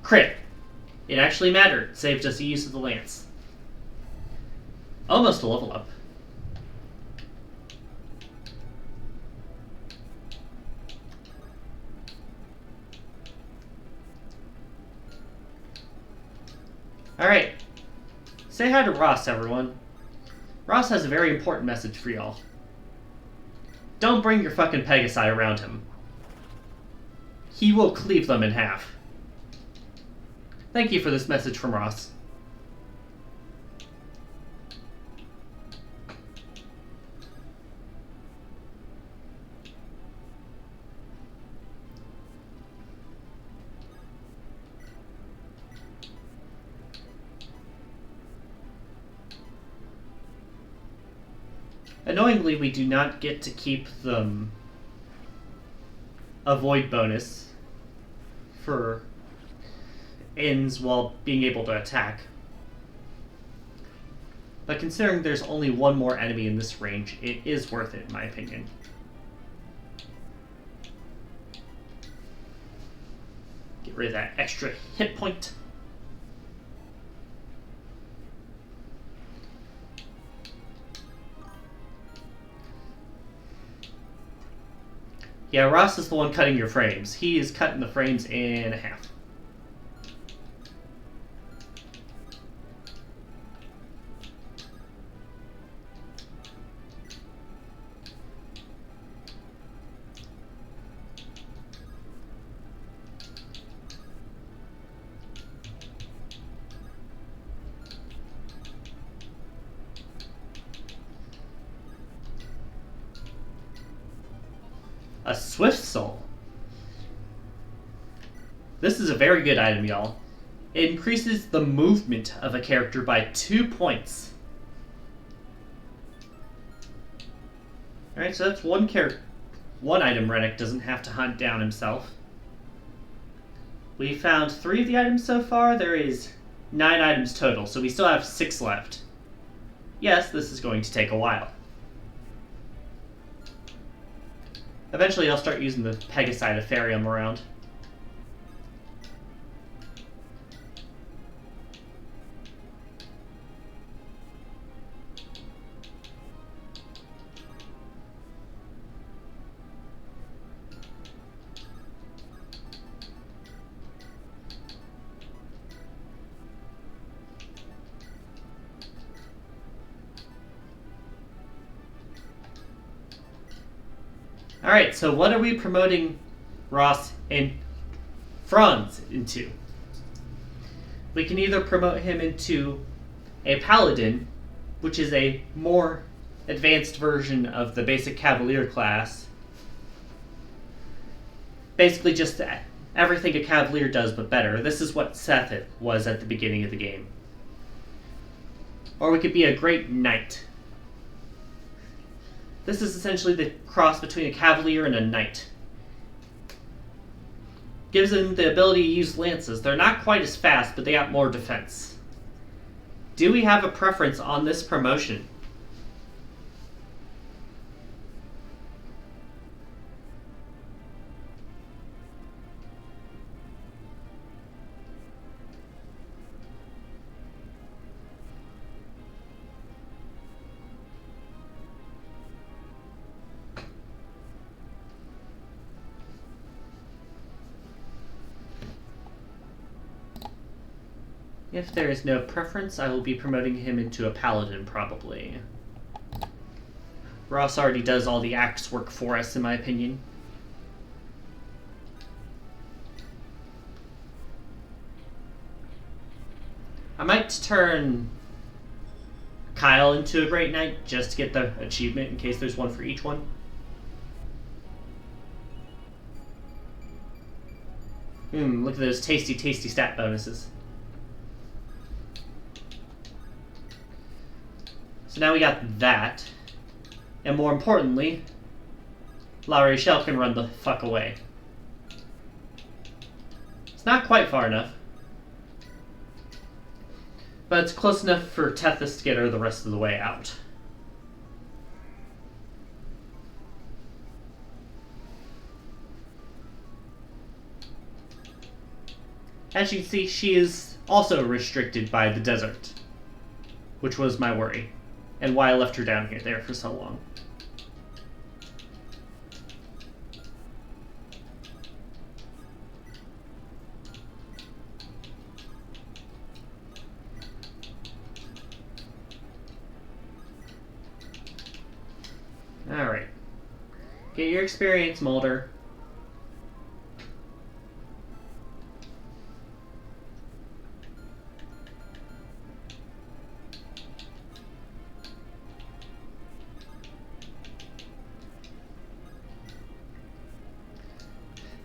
A: Crit. It actually mattered. Saved us the use of the lance. Almost a level up. Alright. Say hi to Ross, everyone. Ross has a very important message for y'all. Don't bring your fucking Pegasi around him. He will cleave them in half. Thank you for this message from Ross. Annoyingly, we do not get to keep the avoid bonus for ends while being able to attack. But considering there's only one more enemy in this range, it is worth it in my opinion. Get rid of that extra hit point. Yeah, Ross is the one cutting your frames. He is cutting the frames in half. A Swift Soul. This is a very good item, y'all. It increases the movement of a character by 2 points. Alright, so that's one item Rennick doesn't have to hunt down himself. We found 3 of the items so far. There is 9 items total, so we still have 6 left. Yes, this is going to take a while. Eventually I'll start using the Pegasi to ferry them around. Alright, so what are we promoting Ross and Franz into? We can either promote him into a Paladin, which is a more advanced version of the basic Cavalier class. Basically just everything a Cavalier does, but better. This is what Seth was at the beginning of the game. Or we could be a Great Knight. This is essentially the cross between a Cavalier and a Knight. Gives them the ability to use lances. They're not quite as fast, but they got more defense. Do we have a preference on this promotion? If there is no preference, I will be promoting him into a Paladin, probably. Ross already does all the axe work for us, in my opinion. I might turn Kyle into a Great Knight, just to get the achievement, in case there's one for each one. Look at those tasty, tasty stat bonuses. So now we got that. And more importantly, La Rachelle can run the fuck away. It's not quite far enough. But it's close enough for Tethys to get her the rest of the way out. As you can see, she is also restricted by the desert, which was my worry, and why I left her down here there for so long. Alright. Get your experience, Mulder.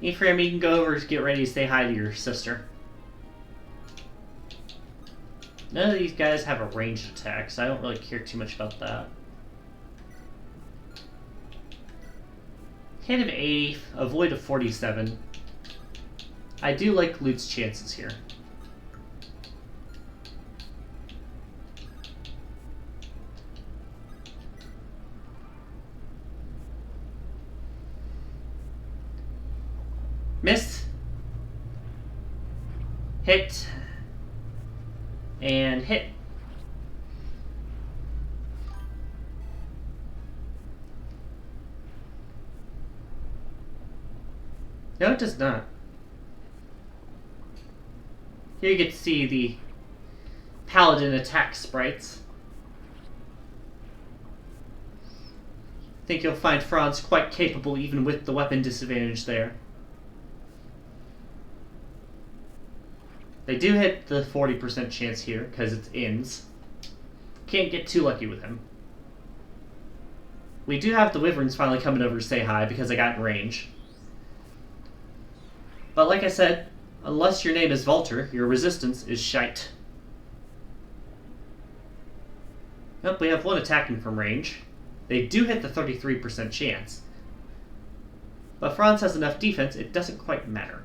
A: Ephraim, you can go over to get ready to say hi to your sister. None of these guys have a ranged attack, so I don't really care too much about that. Hit of 80, avoid of 47. I do like Lute's chances here. Miss. Hit. And hit. No, it does not. Here you get to see the Paladin attack sprites. I think you'll find Franz quite capable even with the weapon disadvantage there. They do hit the 40% chance here, because it's ins. Can't get too lucky with him. We do have the Wyverns finally coming over to say hi, because I got in range. But like I said, unless your name is Valter, your resistance is shite. Nope, we have one attacking from range. They do hit the 33% chance. But Franz has enough defense, it doesn't quite matter.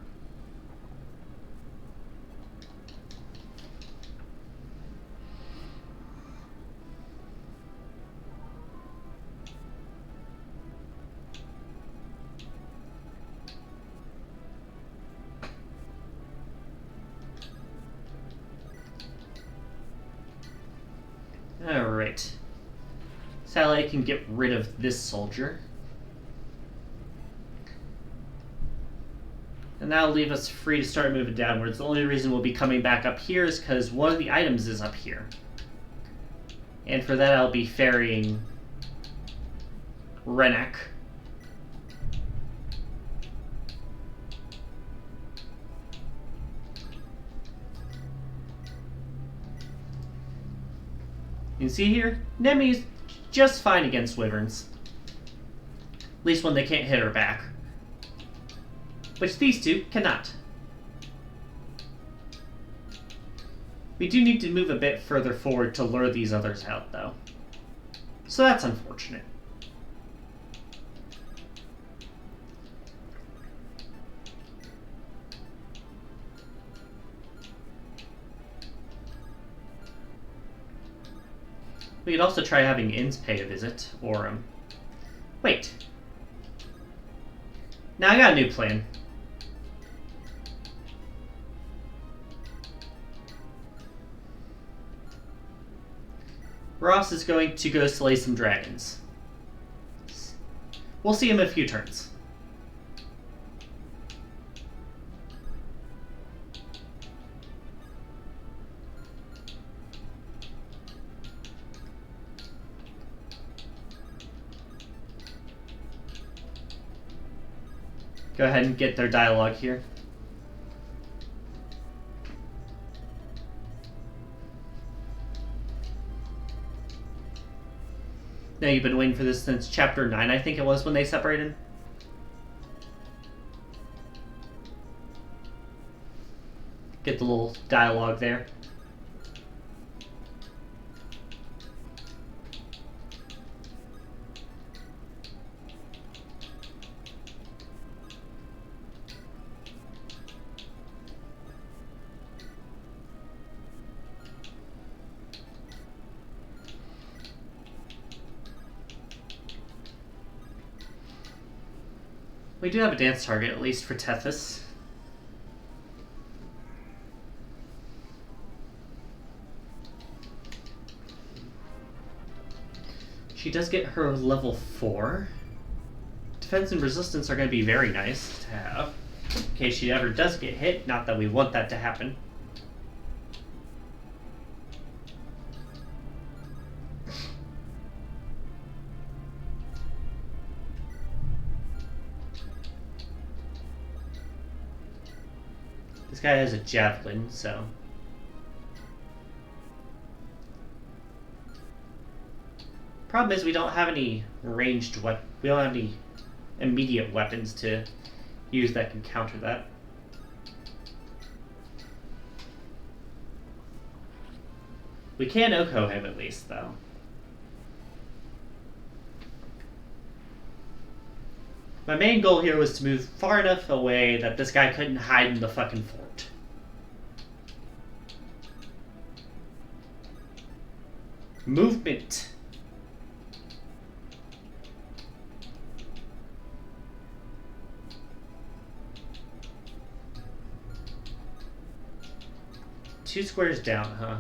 A: Alright. Sally can get rid of this soldier. And that'll leave us free to start moving downwards. The only reason we'll be coming back up here is because one of the items is up here. And for that I'll be ferrying Renek. You can see here, Nemi's just fine against Wyverns. At least when they can't hit her back. Which these two cannot. We do need to move a bit further forward to lure these others out, though. So that's unfortunate. We could also try having Inns pay a visit, or, wait. Now I got a new plan. Ross is going to go slay some dragons. We'll see him in a few turns. Go ahead and get their dialogue here. Now you've been waiting for this since chapter 9, I think it was, when they separated. Get the little dialogue there. We do have a dance target, at least for Tethys. She does get her level 4. Defense and resistance are going to be very nice to have. In case she ever does get hit, not that we want that to happen. This guy has a javelin, so... Problem is we don't have any ranged we don't have any immediate weapons to use that can counter that. We can Oko him at least, though. My main goal here was to move far enough away that this guy couldn't hide in the fucking fort. Movement. Two squares down, huh?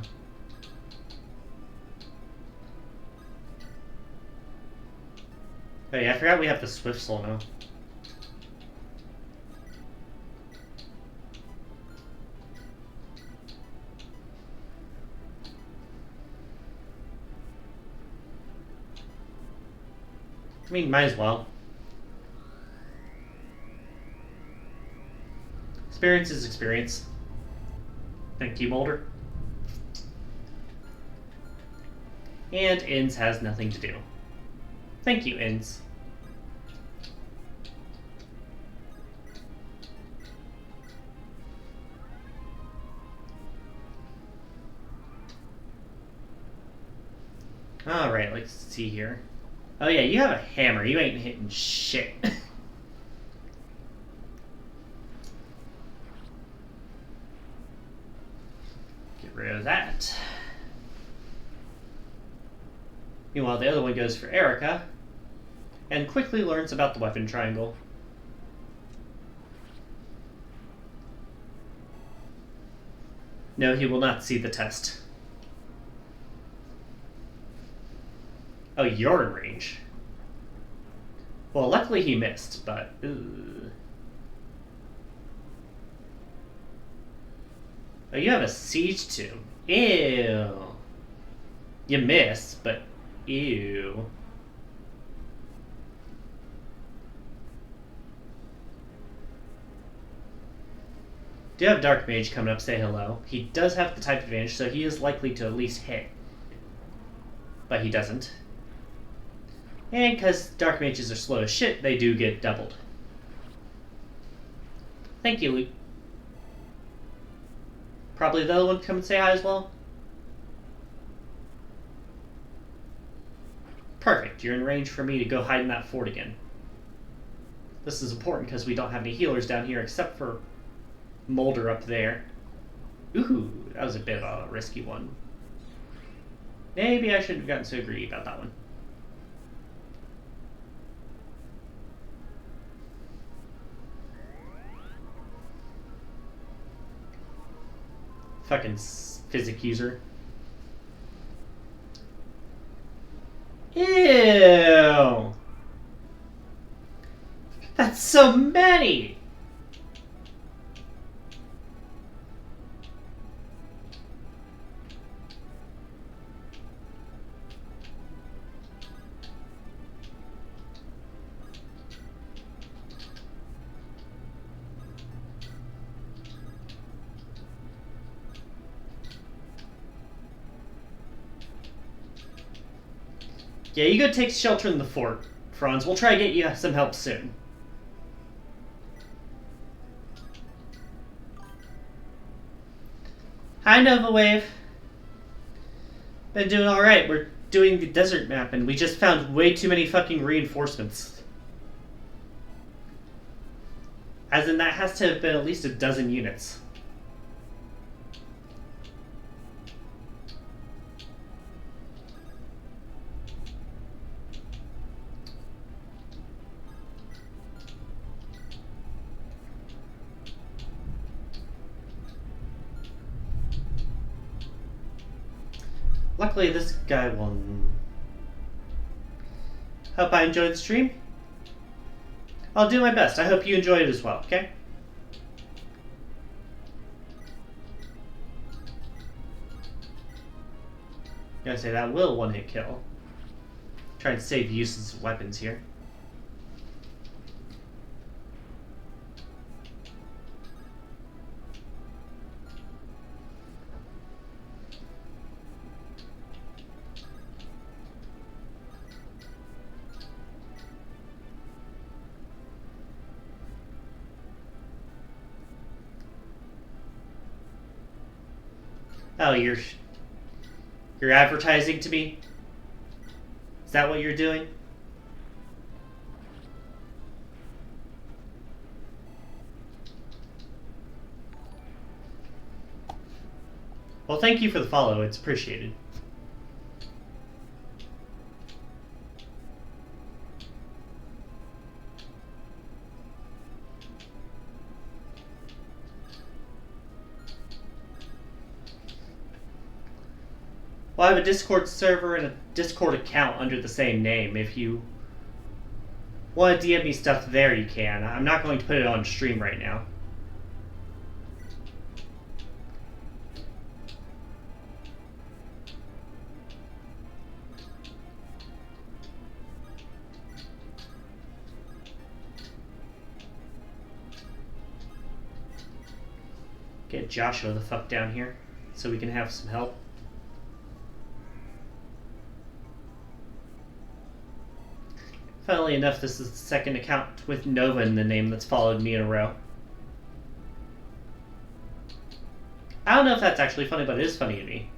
A: Oh yeah, I forgot we have the Swift Soul now. I mean, might as well. Experience is experience. Thank you, Molder. And Inns has nothing to do. Thank you, Inns. Alright, let's see here. Oh yeah, you have a hammer. You ain't hitting shit. Get rid of that. Meanwhile, the other one goes for Erica, and quickly learns about the weapon triangle. No, he will not see the test. Oh, you're in range. Well, luckily he missed, but... Oh, you have a siege tomb. Ew. You miss, but ew. Do have Dark Mage coming up, say hello. He does have the type advantage, so he is likely to at least hit. But he doesn't. And because Dark Mages are slow as shit, they do get doubled. Thank you, Luke. Probably the other one come and say hi as well. Perfect, you're in range for me to go hide in that fort again. This is important because we don't have any healers down here except for Molder up there. Ooh, that was a bit of a risky one. Maybe I shouldn't have gotten so greedy about that one. Fucking physic user. Ew! That's so many! Yeah, you go take shelter in the fort, Franz. We'll try to get you some help soon. Hi, Nova Wave. Been doing alright. We're doing the desert map, and we just found way too many fucking reinforcements. As in, that has to have been at least a dozen units. Luckily, this guy will... Hope I enjoyed the stream. I'll do my best. I hope you enjoyed it as well, okay? Gotta say, that will one-hit kill. Try and save useless weapons here. Oh, you're advertising to me? Is that what you're doing? Well, thank you for the follow. It's appreciated. Well, I have a Discord server and a Discord account under the same name. If you want to DM me stuff there, you can. I'm not going to put it on stream right now. Get Joshua the fuck down here so we can have some help. Funnily enough, this is the second account with Nova in the name that's followed me in a row. I don't know if that's actually funny, but it is funny to me.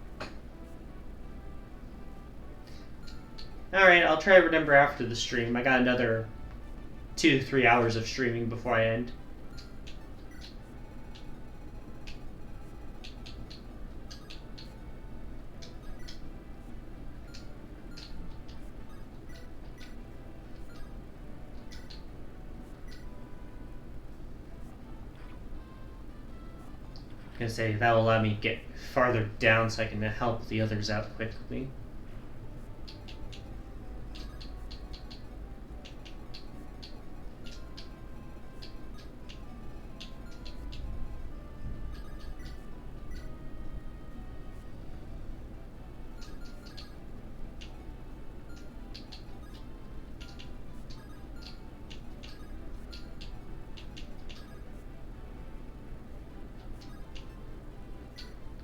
A: Alright, I'll try to remember after the stream. I got another 2 to 3 hours of streaming before I end. I'm gonna say that will allow me to get farther down so I can help the others out quickly.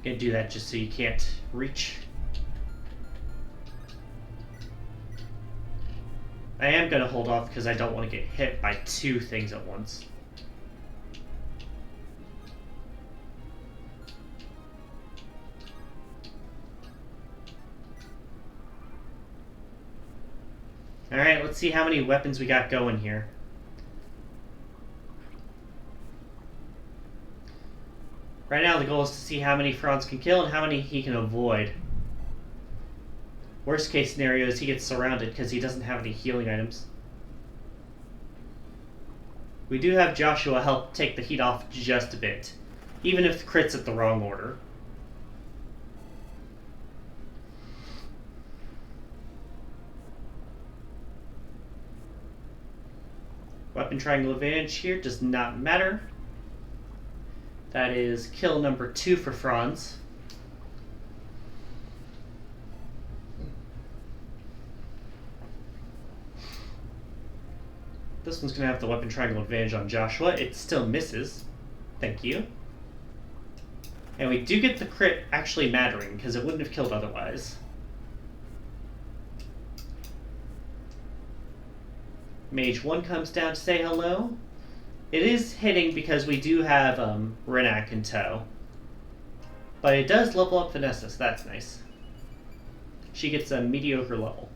A: Gonna do that just so you can't reach. I am gonna hold off because I don't want to get hit by 2 things at once. Alright, let's see how many weapons we got going here. Right now the goal is to see how many Franz can kill and how many he can avoid. Worst case scenario is he gets surrounded because he doesn't have any healing items. We do have Joshua help take the heat off just a bit, even if the crit's at the wrong order. Weapon triangle advantage here does not matter. That is kill number 2 for Franz. This one's going to have the weapon triangle advantage on Joshua. It still misses. Thank you. And we do get the crit actually mattering, because it wouldn't have killed otherwise. Mage 1 comes down to say hello. It is hitting because we do have Renak in tow. But it does level up Vanessa, so that's nice. She gets a mediocre level.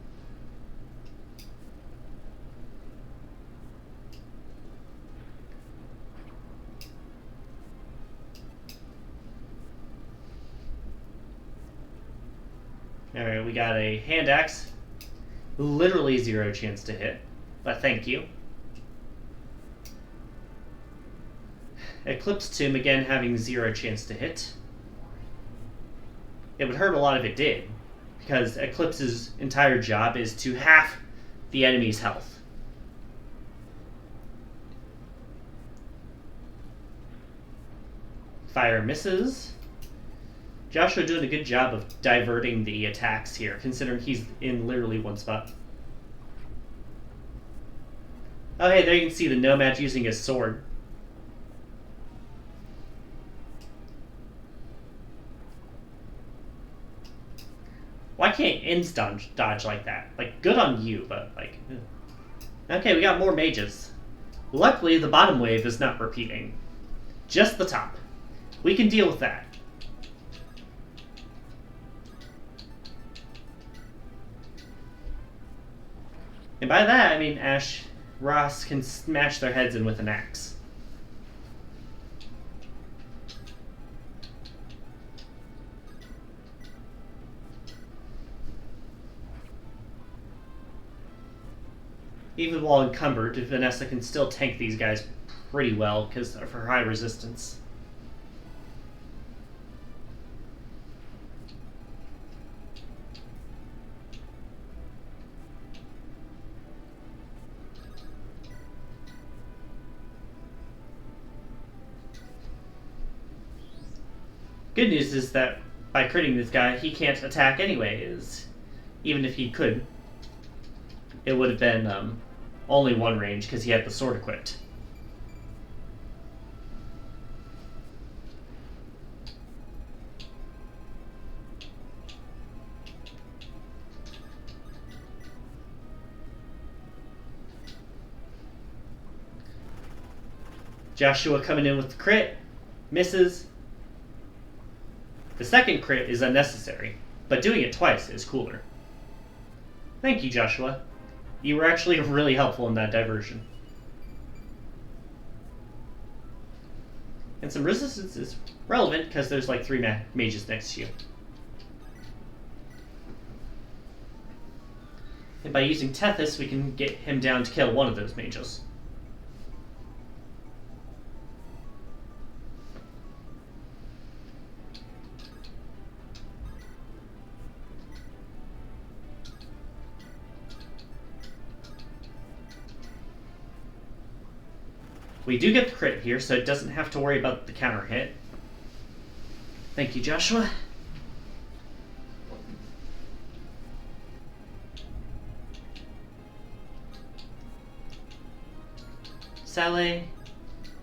A: Alright, we got a hand axe. Literally 0 chance to hit, but thank you. Eclipse Tomb, again having 0 chance to hit. It would hurt a lot if it did. because Eclipse's entire job is to half the enemy's health. Fire misses. Joshua doing a good job of diverting the attacks here, considering he's in literally one spot. Oh hey, there you can see the Nomad using his sword. Why can't insta dodge like that? Like, good on you, but like... Okay, we got more mages. Luckily, the bottom wave is not repeating. Just the top. We can deal with that. And by that, I mean Ash, Ross can smash their heads in with an axe. Even while encumbered, Vanessa can still tank these guys pretty well because of her high resistance. Good news is that by critting this guy, he can't attack anyways. Even if he could, it would have been only one range because he had the sword equipped. Joshua coming in with the crit, misses. The second crit is unnecessary, but doing it twice is cooler. Thank you, Joshua. You were actually really helpful in that diversion. And some resistance is relevant because there's like 3 mages next to you. And by using Tethys, we can get him down to kill one of those mages. We do get the crit here, so it doesn't have to worry about the counter hit. Thank you, Joshua. Sally,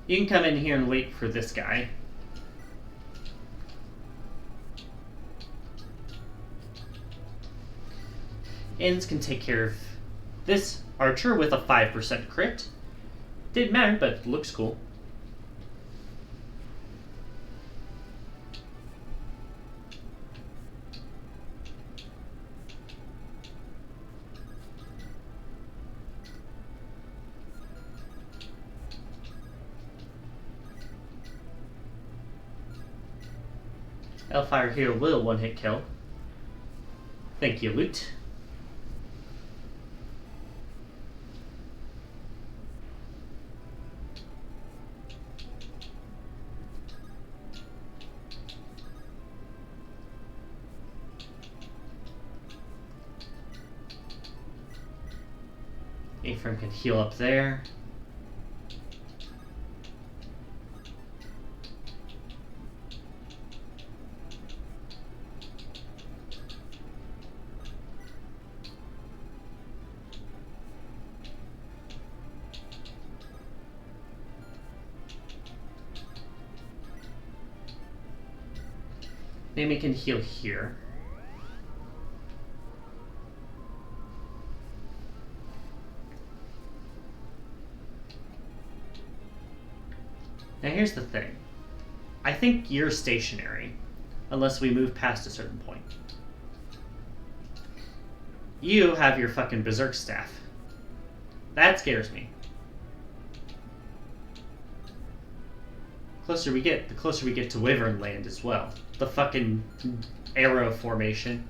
A: you can come in here and wait for this guy. Inns can take care of this archer with a 5% crit. Didn't matter, but looks cool. Hellfire here will one-hit kill. Thank you, Loot. Ephraim can heal up there. Naomi can heal here. Now here's the thing. I think you're stationary, unless we move past a certain point. You have your fucking berserk staff. That scares me. The closer we get to Wyvern Land as well. The fucking arrow formation.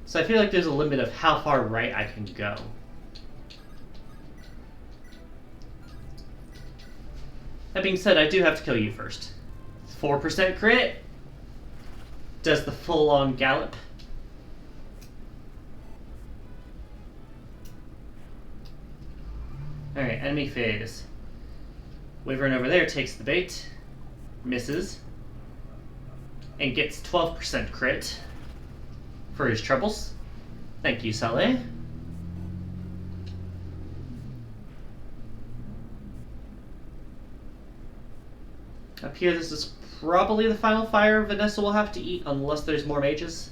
A: So I feel like there's a limit of how far right I can go. That being said, I do have to kill you first. 4% crit. does the full-on gallop. Alright, enemy phase. Wyvern over there takes the bait, misses, and gets 12% crit for his troubles. Thank you, Saleh. Up here, this is probably the final fire Vanessa will have to eat unless there's more mages.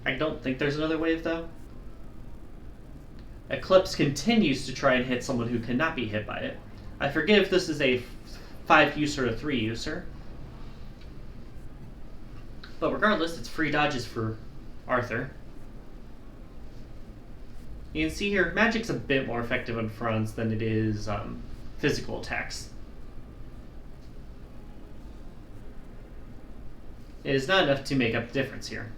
A: I don't think there's another wave, though. Eclipse continues to try and hit someone who cannot be hit by it. I forget if this is a 5-user or a 3-user. But regardless, it's free dodges for Arthur. You can see here, magic's a bit more effective on Franz than it is physical attacks. It is not enough to make up the difference here.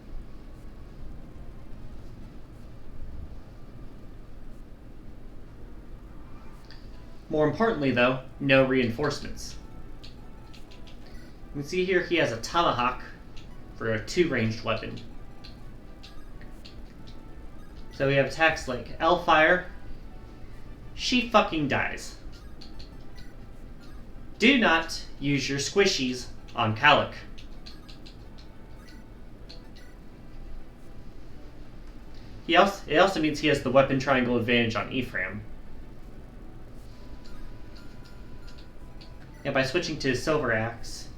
A: More importantly, though, no reinforcements. You can see here he has a tomahawk for a 2-ranged weapon. So we have attacks like L-Fire. She fucking dies. Do not use your squishies on Kalik. It also means he has the weapon triangle advantage on Ephraim. And by switching to Silver Axe,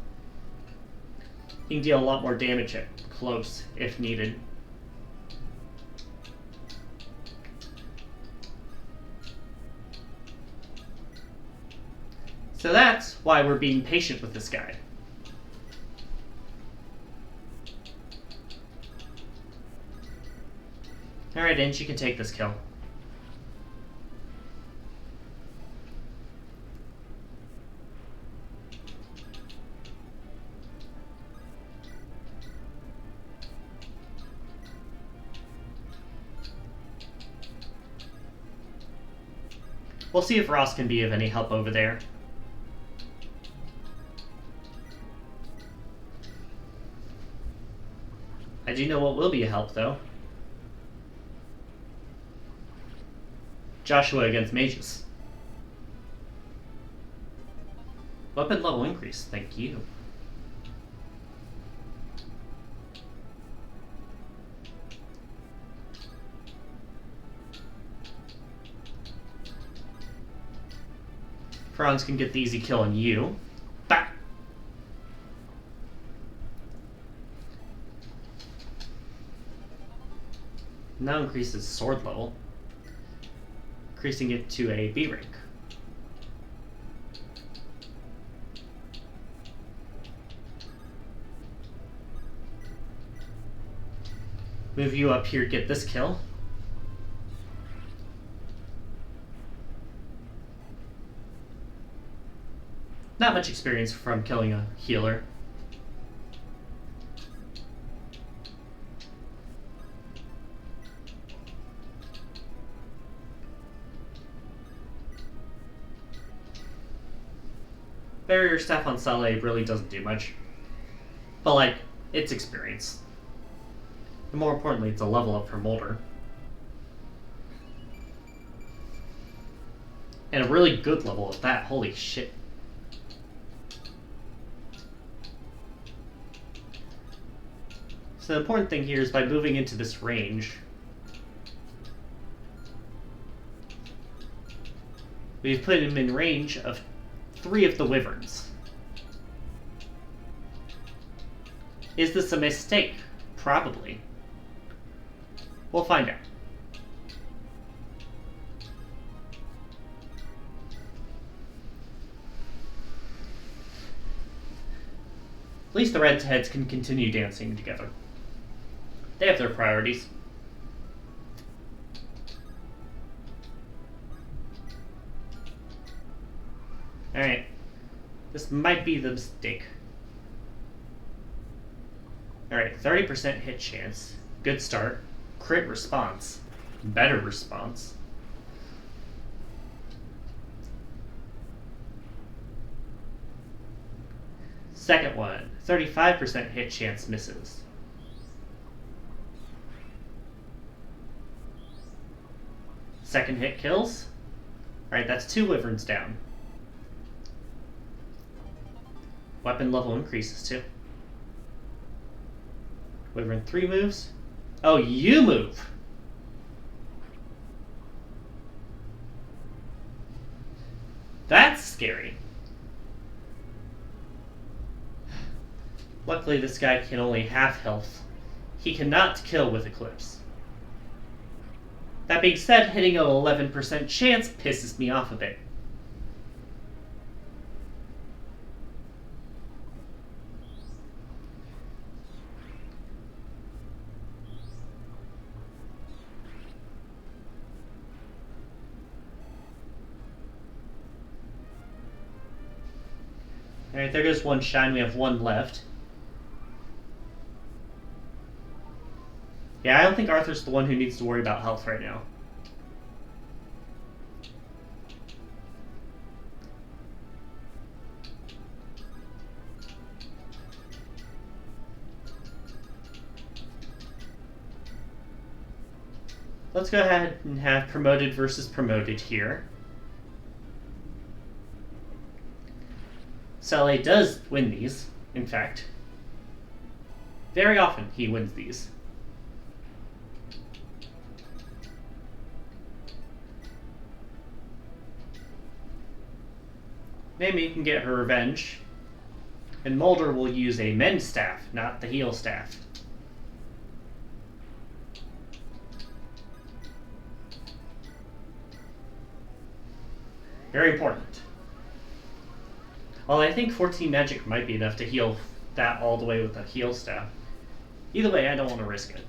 A: he can deal a lot more damage at close if needed. So that's why we're being patient with this guy. Alright, Inch, you can take this kill. We'll see if Ross can be of any help over there. I do know what will be a help, though. Joshua against mages. Weapon level increase, thank you. Franz can get the easy kill on you. Bah! Now increases sword level, increasing it to a B rank. Move you up here, get this kill. Not much experience from killing a healer. Barrier Staff on Saleh really doesn't do much. But, like, it's experience. And more importantly, it's a level up for Molder. And a really good level at that, holy shit. So the important thing here is by moving into this range, we've put him in range of 3 of the wyverns. Is this a mistake? Probably. We'll find out. At least the redheads can continue dancing together. They have their priorities. Alright. This might be the mistake. Alright, 30% hit chance. Good start. Crit response. Better response. Second one, 35% hit chance misses. Second hit kills. Alright, that's 2 wyverns down. Weapon level increases too. Wyvern 3 moves. Oh, you move! That's scary. Luckily, this guy can only half health. He cannot kill with Eclipse. That being said, hitting an 11% chance pisses me off a bit. Alright, there goes one shine. We have one left. Yeah, I don't think Arthur's the one who needs to worry about health right now. Let's go ahead and have promoted versus promoted here. Saleh does win these, in fact. Very often he wins these. Maybe can get her revenge. And Mulder will use a mend staff, not the heal staff. Very important. Although I think 14 magic might be enough to heal that all the way with a heal staff. Either way, I don't want to risk it.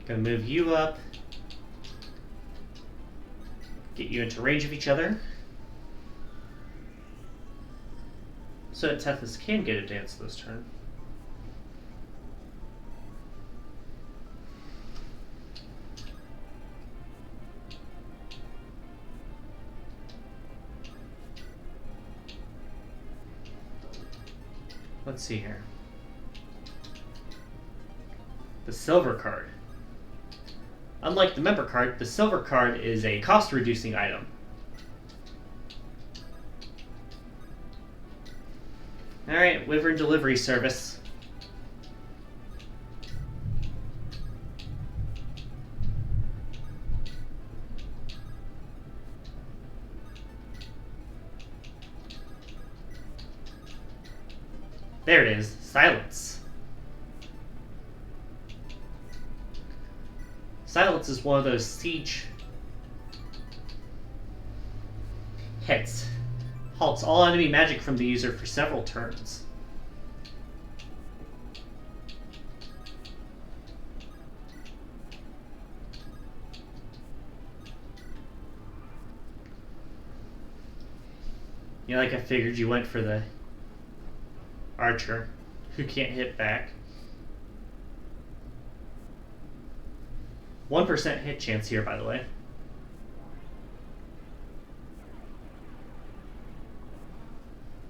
A: Gonna move you up. Get you into range of each other. So that Tethys can get advanced this turn. Let's see here. The silver card. Unlike the member card, the silver card is a cost-reducing item. Alright, Wyvern delivery service. There it is. Silence. Silence is one of those siege hits. Halts all enemy magic from the user for several turns. Yeah, like I figured you went for the archer who can't hit back. 1% hit chance here, by the way.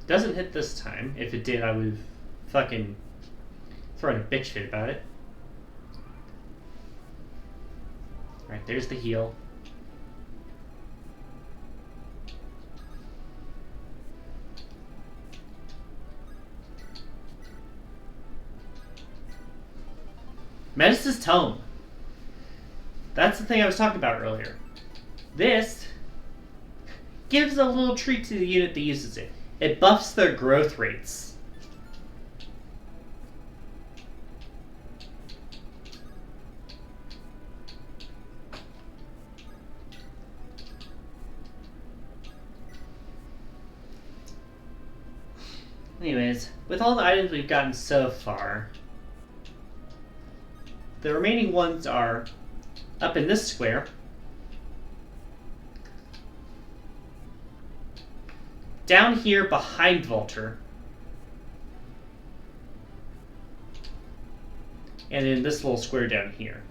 A: Doesn't hit this time. If it did, I would have fucking thrown a bitch fit about it. Alright, there's the heal. Menace's Tome. That's the thing I was talking about earlier. This gives a little treat to the unit that uses it. It buffs their growth rates. Anyways, with all the items we've gotten so far, the remaining ones are up in this square. Down here behind Volter. and in this little square down here.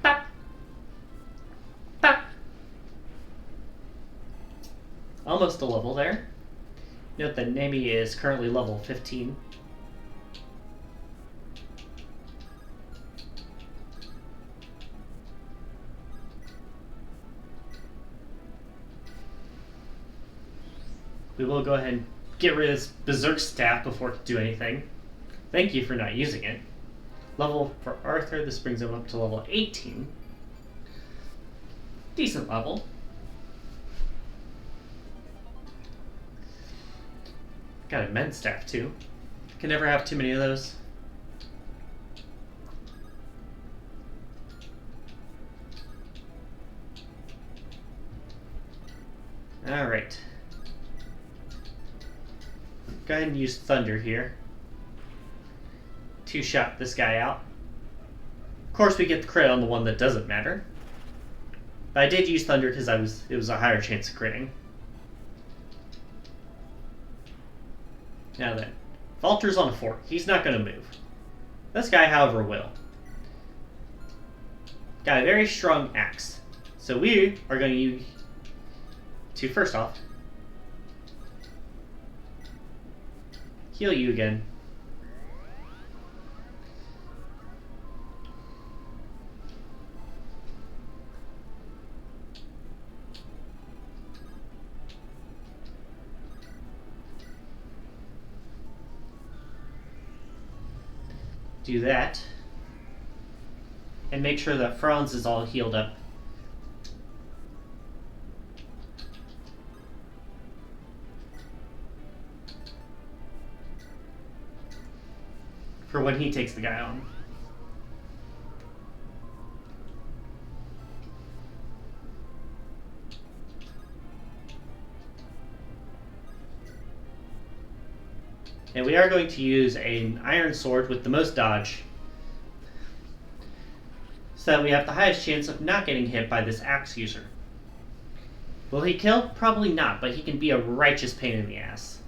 A: Pop. Pop. Almost a level there. Note that Nami is currently level 15. We will go ahead and get rid of this Berserk staff before it can do anything. Thank you for not using it. Level for Arthur, this brings him up to level 18. Decent level. Got a Men's staff too. Can never have too many of those. Alright. Go ahead and use Thunder here. Two-shot this guy out. Of course we get the crit on the one that doesn't matter. But I did use Thunder because it was a higher chance of critting. Now then, Valter's on a fort. He's not going to move. This guy, however, will. Got a very strong axe. So we are going to use... first off, heal you again. Do that. And make sure that Franz is all healed up. For when he takes the guy on. And we are going to use an iron sword with the most dodge, so that we have the highest chance of not getting hit by this axe user. Will he kill? Probably not, but he can be a righteous pain in the ass.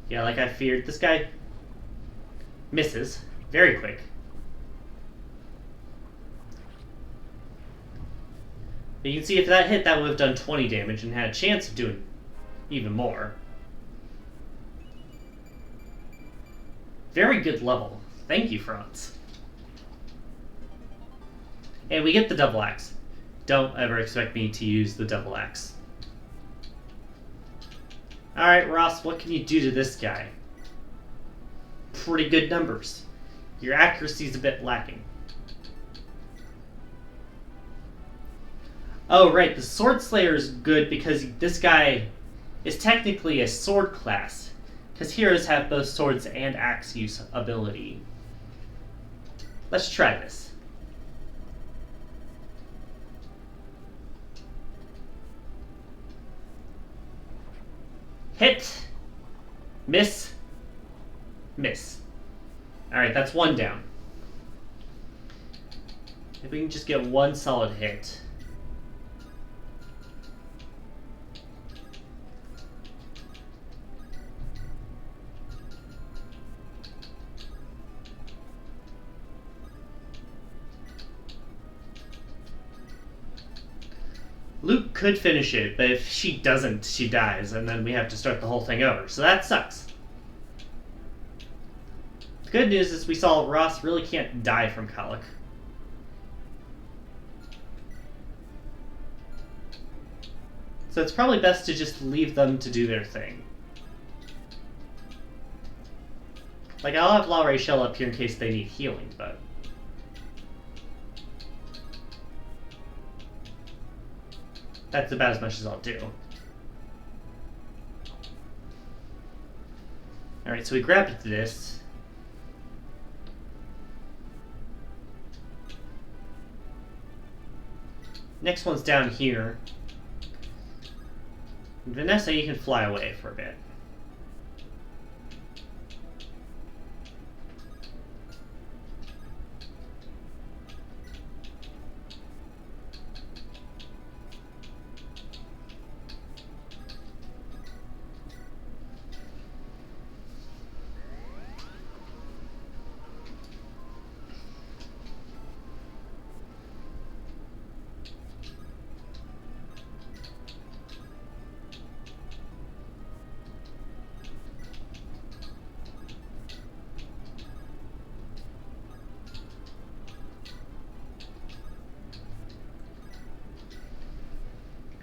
A: Yeah, like I feared, this guy misses very quick. But you can see if that hit, that would have done 20 damage and had a chance of doing even more. Very good level. Thank you, Franz. And we get the double axe. Don't ever expect me to use the double axe. Alright, Ross, what can you do to this guy? Pretty good numbers. Your accuracy's a bit lacking. Oh, right, the Sword Slayer is good because this guy is technically a sword class, because heroes have both swords and axe use ability. Let's try this. Hit, miss, miss. Alright, that's one down. If we can just get one solid hit. Luke could finish it, but if she doesn't, she dies, and then we have to start the whole thing over. So that sucks. The good news is we saw Ross really can't die from colic. So it's probably best to just leave them to do their thing. Like, I'll have La Rachel up here in case they need healing, but... that's about as much as I'll do. Alright, so we grabbed this. Next one's down here. Vanessa, you can fly away for a bit.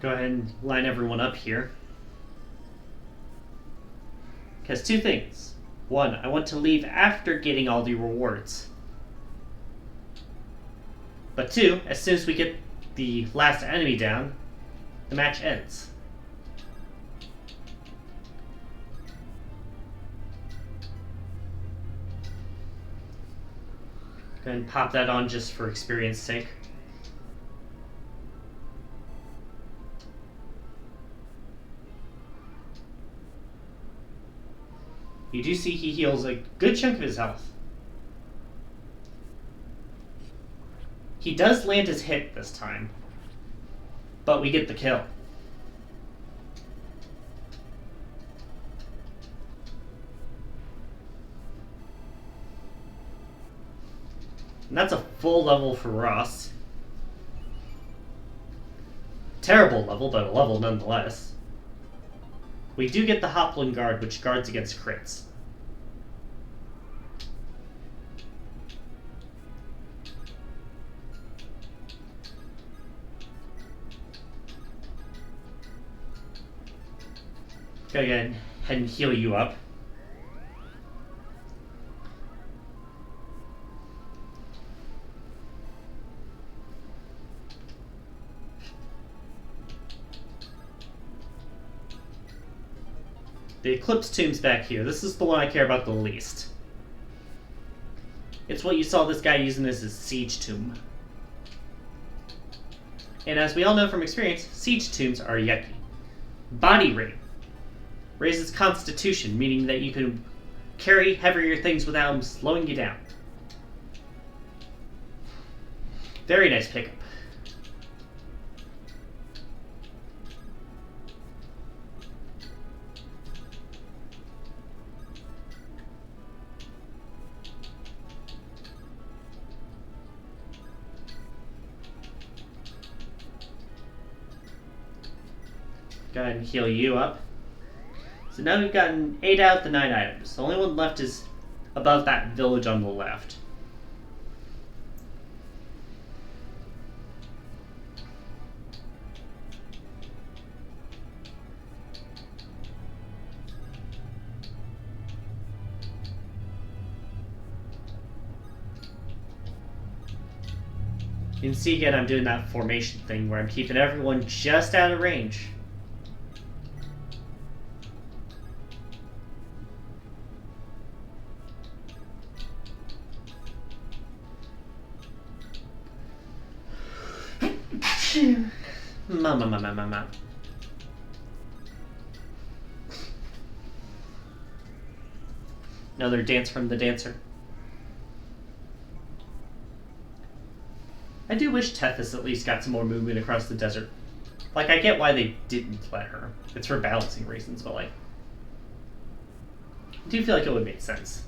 A: Go ahead and line everyone up here. Because two things. One, I want to leave after getting all the rewards. But two, as soon as we get the last enemy down, the match ends. Go ahead and pop that on just for experience sake. You do see he heals a good chunk of his health. He does land his hit this time, but we get the kill. And that's a full level for Ross. Terrible level, but a level nonetheless. We do get the Hoplin Guard, which guards against crits. Go ahead and heal you up. The Eclipse Tomb's back here. This is the one I care about the least. It's what you saw this guy using as his siege tomb. And as we all know from experience, siege tombs are yucky. Body Rain raises constitution, meaning that you can carry heavier things without them slowing you down. Very nice pickup. Go ahead and heal you up. So now we've gotten 8 out of the 9 items. The only one left is above that village on the left. You can see again I'm doing that formation thing where I'm keeping everyone just out of range. Mama. Another dance from the dancer. I do wish Tethys at least got some more movement across the desert. Like, I get why they didn't let her. It's for balancing reasons, but like, I do feel like it would make sense.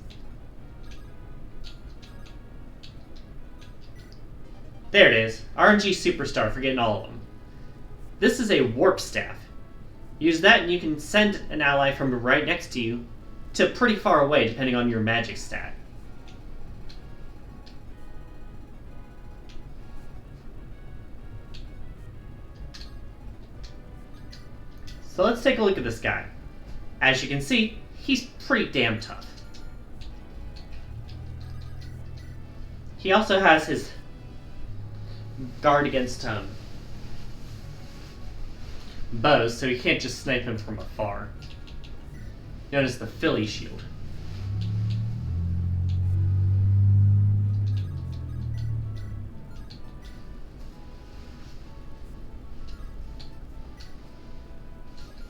A: There it is. RNG Superstar for getting all of them. This is a Warp Staff. Use that and you can send an ally from right next to you to pretty far away, depending on your magic stat. So let's take a look at this guy. As you can see, he's pretty damn tough. He also has his guard against bows, so you can't just snipe him from afar. Known as the Philly Shield.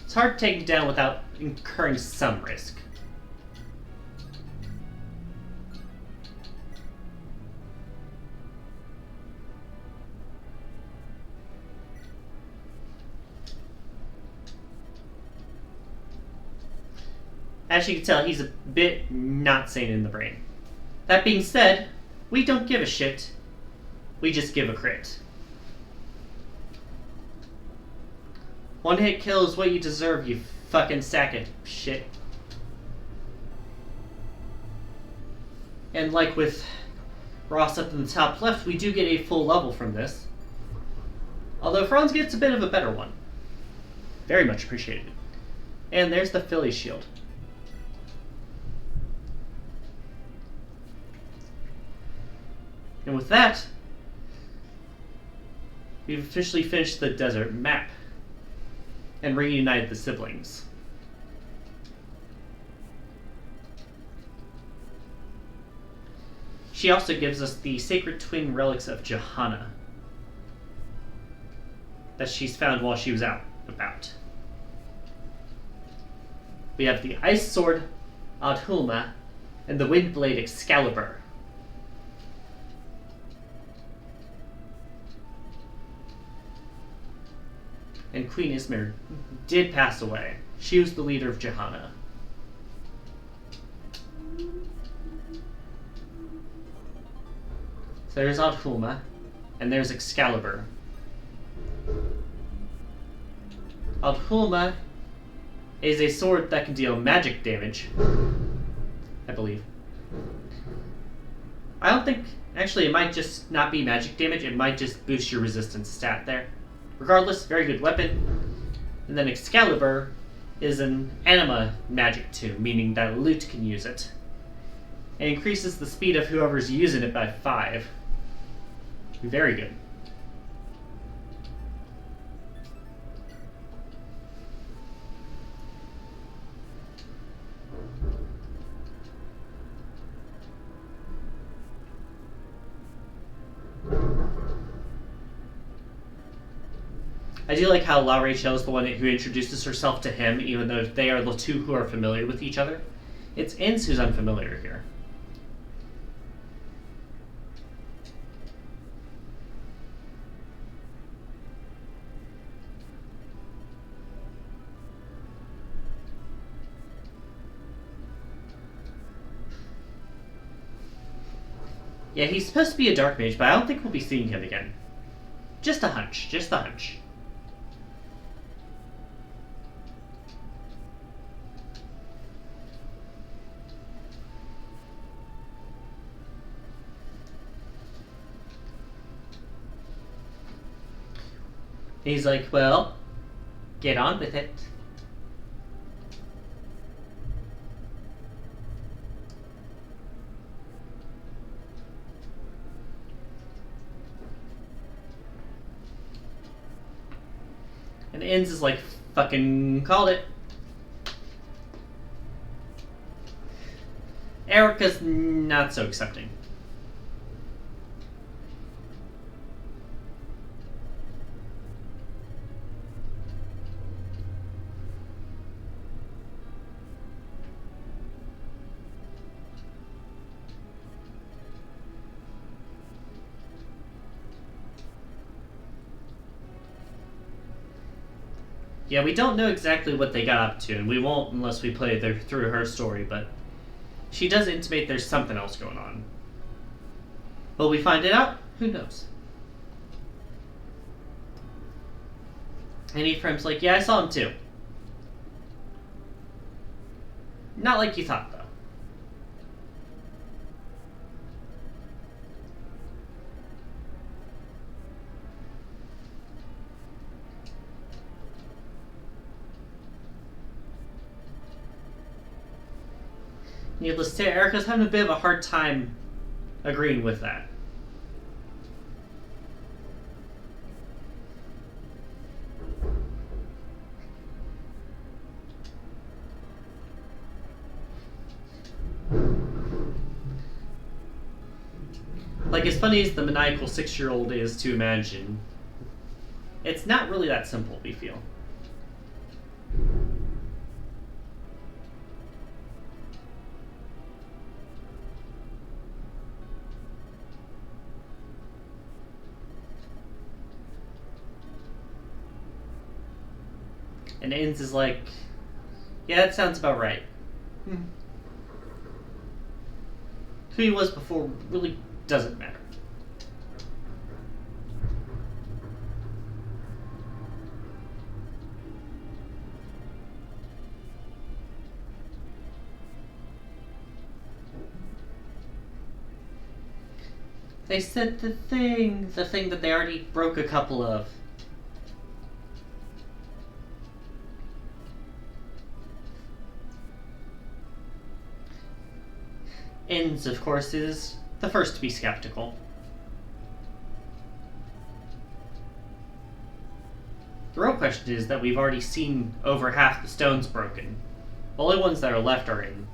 A: It's hard to take it down without incurring some risk. As you can tell, he's a bit not sane in the brain. That being said, we don't give a shit. We just give a crit. One hit kill is what you deserve, you fucking sack of shit. And like with Ross up in the top left, we do get a full level from this. Although Franz gets a bit of a better one. Very much appreciated. And there's the Philly shield. And with that, we've officially finished the desert map and reunited the siblings. She also gives us the sacred twin relics of Johanna that she's found while she was out about. We have the Ice Sword, Adhulma, and the Wind Blade Excalibur. And Queen Ismir did pass away. She was the leader of Johanna. So there's Adhulma, and there's Excalibur. Adhulma is a sword that can deal magic damage, I believe. I don't think... Actually, it might just not be magic damage. It might just boost your resistance stat there. Regardless, very good weapon. And then Excalibur is an anima magic too, meaning that Lute can use it. It increases the speed of whoever's using it by 5. Very good. I do like how La Rachel is the one who introduces herself to him, even though they are the two who are familiar with each other. It's Inns who's unfamiliar here. Yeah, he's supposed to be a dark mage, but I don't think we'll be seeing him again. Just a hunch, just a hunch. He's like, well, get on with it. And Inns is like, fucking called it. Erica's not so accepting. Yeah, we don't know exactly what they got up to, and we won't unless we play through her story, but she does intimate there's something else going on. Will we find it out? Who knows? And Ephraim's like, yeah, I saw him too. Not like you thought, though. Needless to say, Erica's having a bit of a hard time agreeing with that. Like, as funny as the maniacal 6-year-old is to imagine, it's not really that simple, we feel. And Ains is like, yeah, that sounds about right. Who he was before really doesn't matter. They said the thing that they already broke a couple of. Ains, of course, is the first to be skeptical. The real question is that we've already seen over half the stones broken. The only ones that are left are in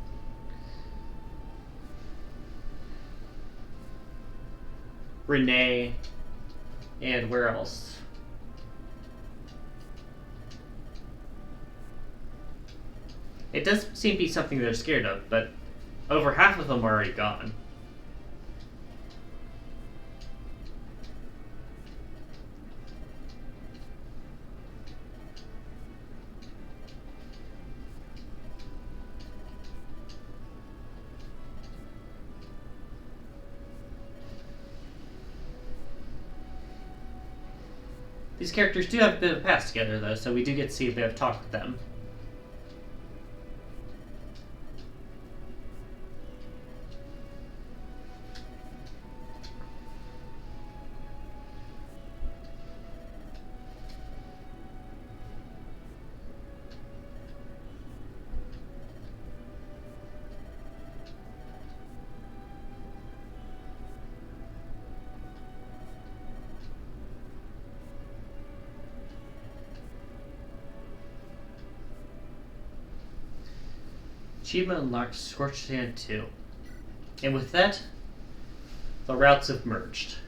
A: Renee, and where else? It does seem to be something they're scared of, but over half of them are already gone. These characters do have a bit of a past together, though, so we do get to see a bit of talk with them. Achievement unlocked Scorched Sand 2. And with that, the routes have merged.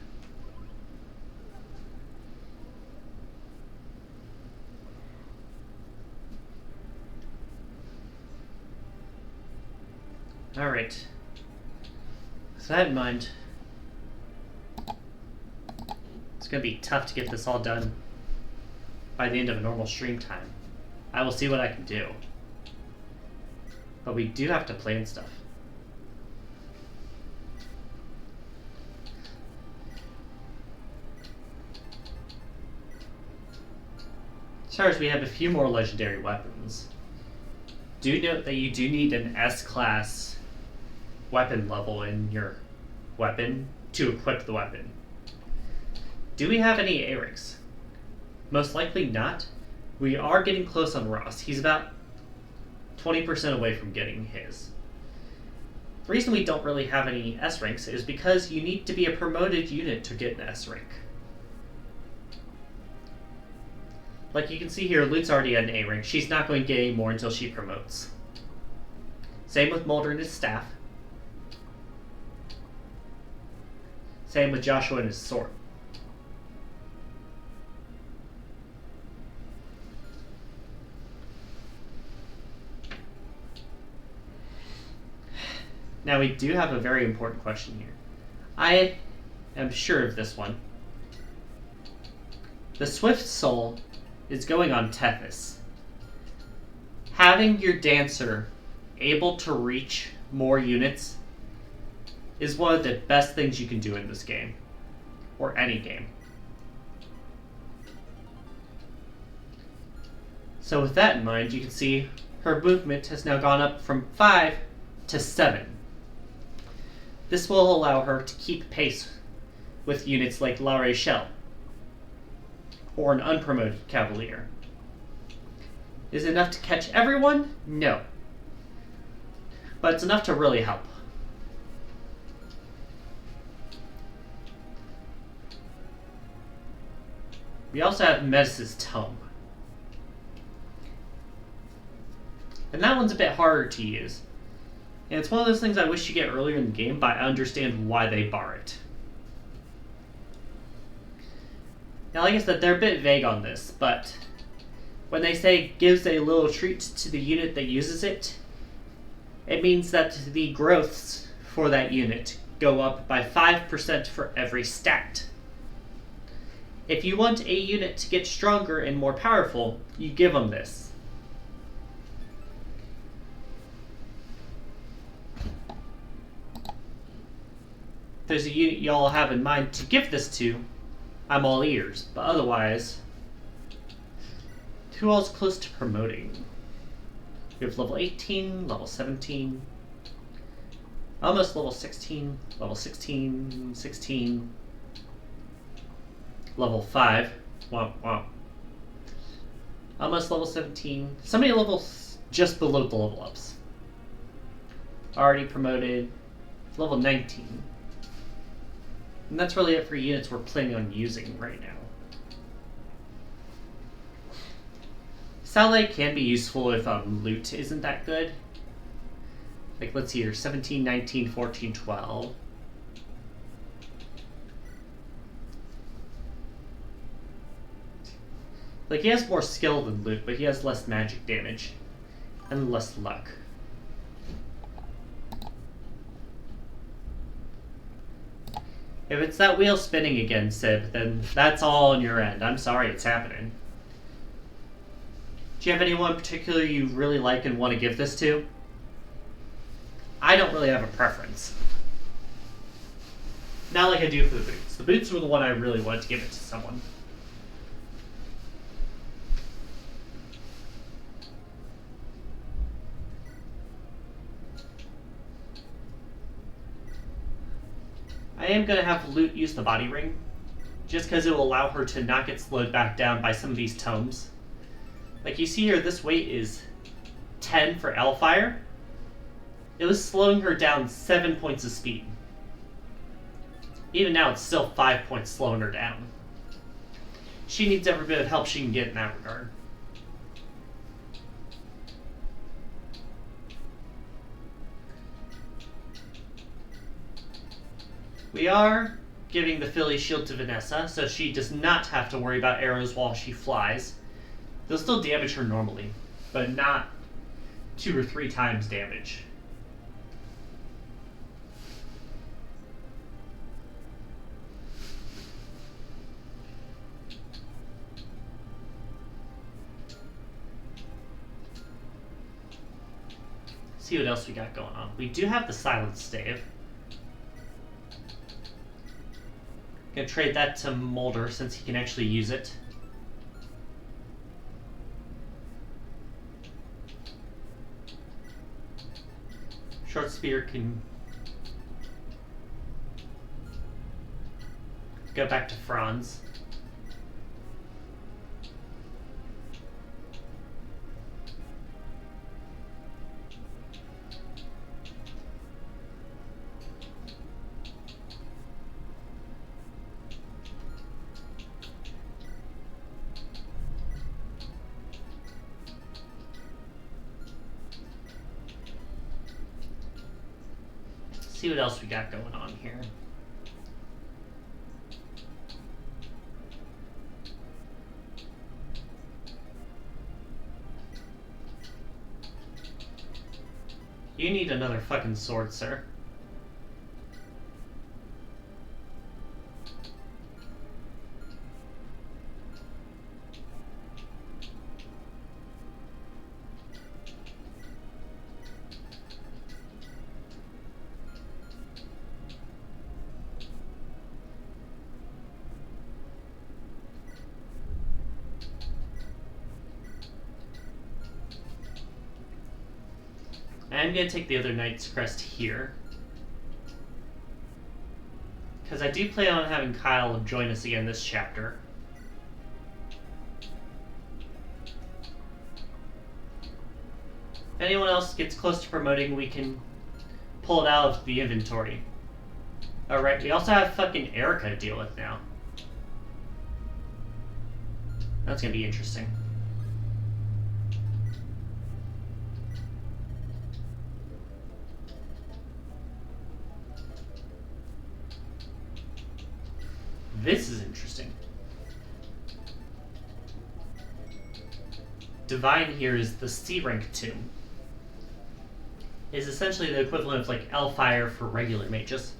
A: Alright. With that in mind, it's going to be tough to get this all done by the end of a normal stream time. I will see what I can do. But we do have to plan stuff. As far as we have a few more legendary weapons, do note that you do need an S-class weapon level in your weapon to equip the weapon. Do we have any A-ranks? Most likely not. We are getting close on Ross. He's about 20% away from getting his. The reason we don't really have any S ranks is because you need to be a promoted unit to get an S rank. Like you can see here, Lute's already at an A rank. She's not going to get any more until she promotes. Same with Mulder and his staff. Same with Joshua and his sword. Now we do have a very important question here. I am sure of this one. The Swift Soul is going on Tethys. Having your dancer able to reach more units is one of the best things you can do in this game. Or any game. So with that in mind, you can see her movement has now gone up from 5 to 7. This will allow her to keep pace with units like La Rachelle, or an unpromoted Cavalier. Is it enough to catch everyone? No. But it's enough to really help. We also have Metis' Tome. And that one's a bit harder to use. And it's one of those things I wish you get earlier in the game, but I understand why they bar it. Now, like I said, they're a bit vague on this, but when they say gives a little treat to the unit that uses it, it means that the growths for that unit go up by 5% for every stat. If you want a unit to get stronger and more powerful, you give them this. there's a unit y'all have in mind to give this to, I'm all ears. But otherwise, who all's close to promoting? We have level 18, level 17, almost level 16, level 16, 16, level 5, womp womp. Almost level 17, somebody levels just below the level ups. Already promoted, level 19. And that's really it for units we're planning on using right now. Satellite can be useful if loot isn't that good. Like, let's see here, 17, 19, 14, 12. Like, he has more skill than loot, but he has less magic damage. And less luck. If it's that wheel spinning again, Sib, then that's all on your end. I'm sorry it's happening. Do you have anyone in particular you really like and want to give this to? I don't really have a preference. Not like I do for the boots. The boots were the one I really wanted to give it to someone. I am going to have Loot use the body ring, just because it will allow her to not get slowed back down by some of these tomes. Like you see here, this weight is 10 for Elfire. It was slowing her down 7 points of speed. Even now, it's still 5 points slowing her down. She needs every bit of help she can get in that regard. We are giving the Philly shield to Vanessa, so she does not have to worry about arrows while she flies. They'll still damage her normally, but not 2 or 3 times damage. See what else we got going on. We do have the Silence Stave. Gonna trade that to Mulder since he can actually use it. Short Spear can go back to Franz. See what else we got going on here. You need another fucking sword, sir. I'm going to take the other Knight's Crest here. Because I do plan on having Kyle join us again this chapter. If anyone else gets close to promoting, we can pull it out of the inventory. Alright, we also have fucking Erica to deal with now. That's going to be interesting. This is interesting. Divine here is the C rank tomb. Is essentially the equivalent of like Elfire for regular mages.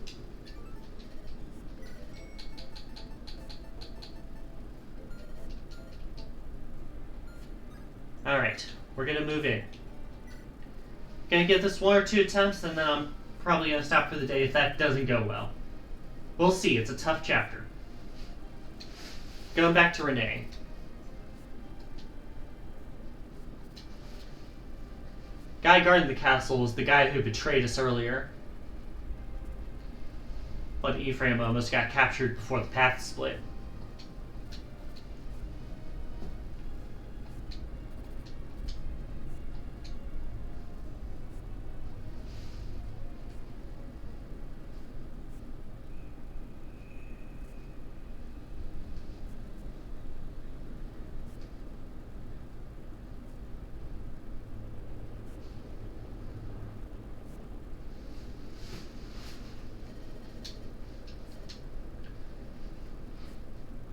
A: Alright, we're gonna move in. Gonna get this 1 or 2 attempts and then I'm probably gonna stop for the day if that doesn't go well. We'll see. It's a tough chapter. Going back to Renee. Guy guarding the castle was the guy who betrayed us earlier. But Ephraim almost got captured before the path split.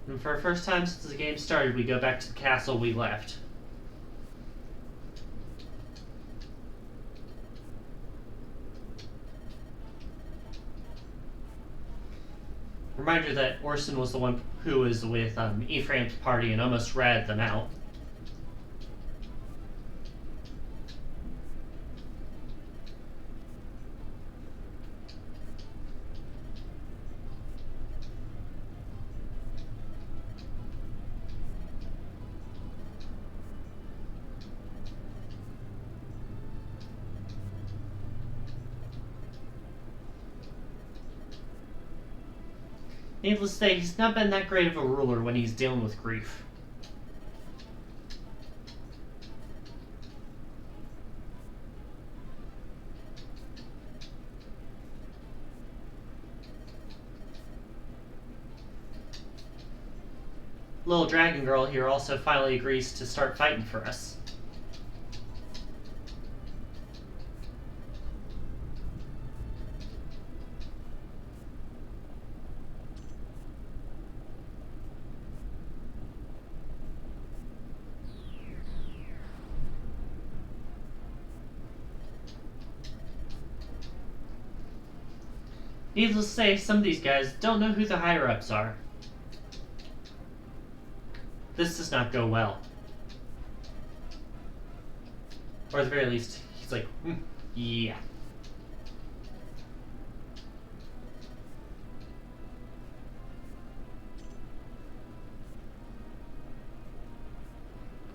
A: And for the first time since the game started, we go back to the castle we left. Reminder that Orson was the one who was with Ephraim's party and almost ratted them out. Needless to say, he's not been that great of a ruler when he's dealing with grief. Little dragon girl here also finally agrees to start fighting for us. Needless to say, some of these guys don't know who the higher-ups are. This does not go well. Or at the very least, he's like, yeah.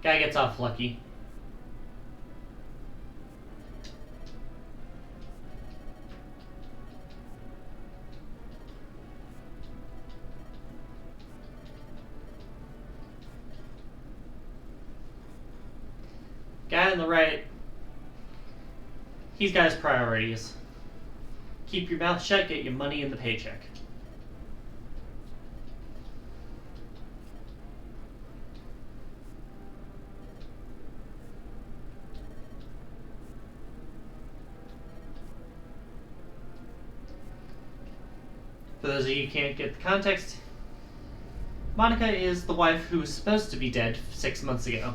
A: Guy gets off lucky. Guy on the right, he's got his priorities. Keep your mouth shut, get your money in the paycheck. For those of you who can't get the context, Monica is the wife who was supposed to be dead 6 months ago.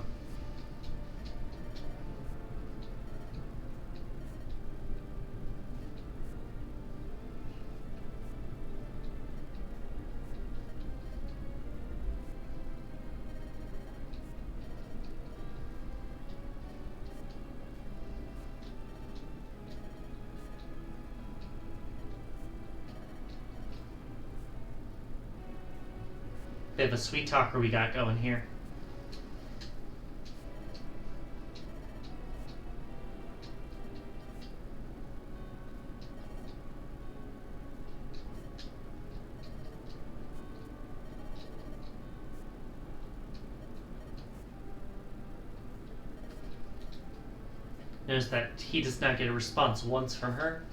A: Bit of a sweet talker we got going here. Notice that he does not get a response once from her.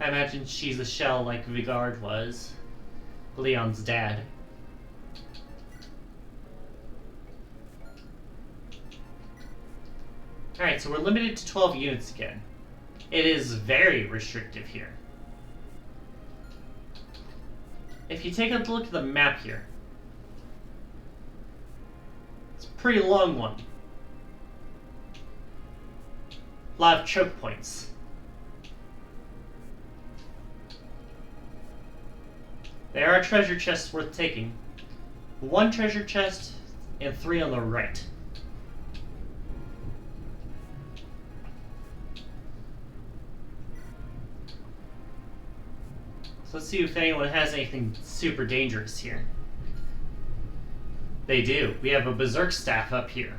A: I imagine she's a shell like Vigard was, Leon's dad. Alright, so we're limited to 12 units again. It is very restrictive here. If you take a look at the map here, it's a pretty long one. A lot of choke points. There are treasure chests worth taking. 1 treasure chest and 3 on the right. let's see if anyone has anything super dangerous here. They do. We have a berserk staff up here.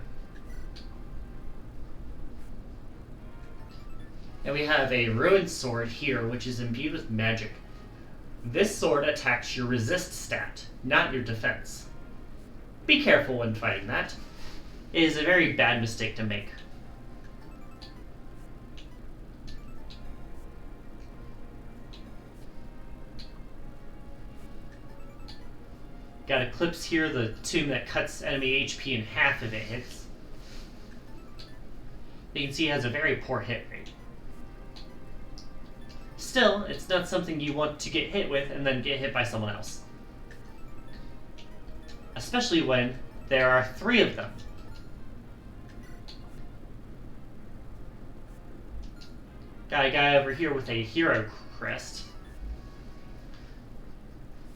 A: And we have a ruined sword here, which is imbued with magic. This sword attacks your resist stat, not your defense. Be careful when fighting that. It is a very bad mistake to make. Got a clips here, the tomb that cuts enemy HP in half if it hits. You can see it has a very poor hit rate. Still, it's not something you want to get hit with and then get hit by someone else. Especially when there are 3 of them. Got a guy over here with a hero crest.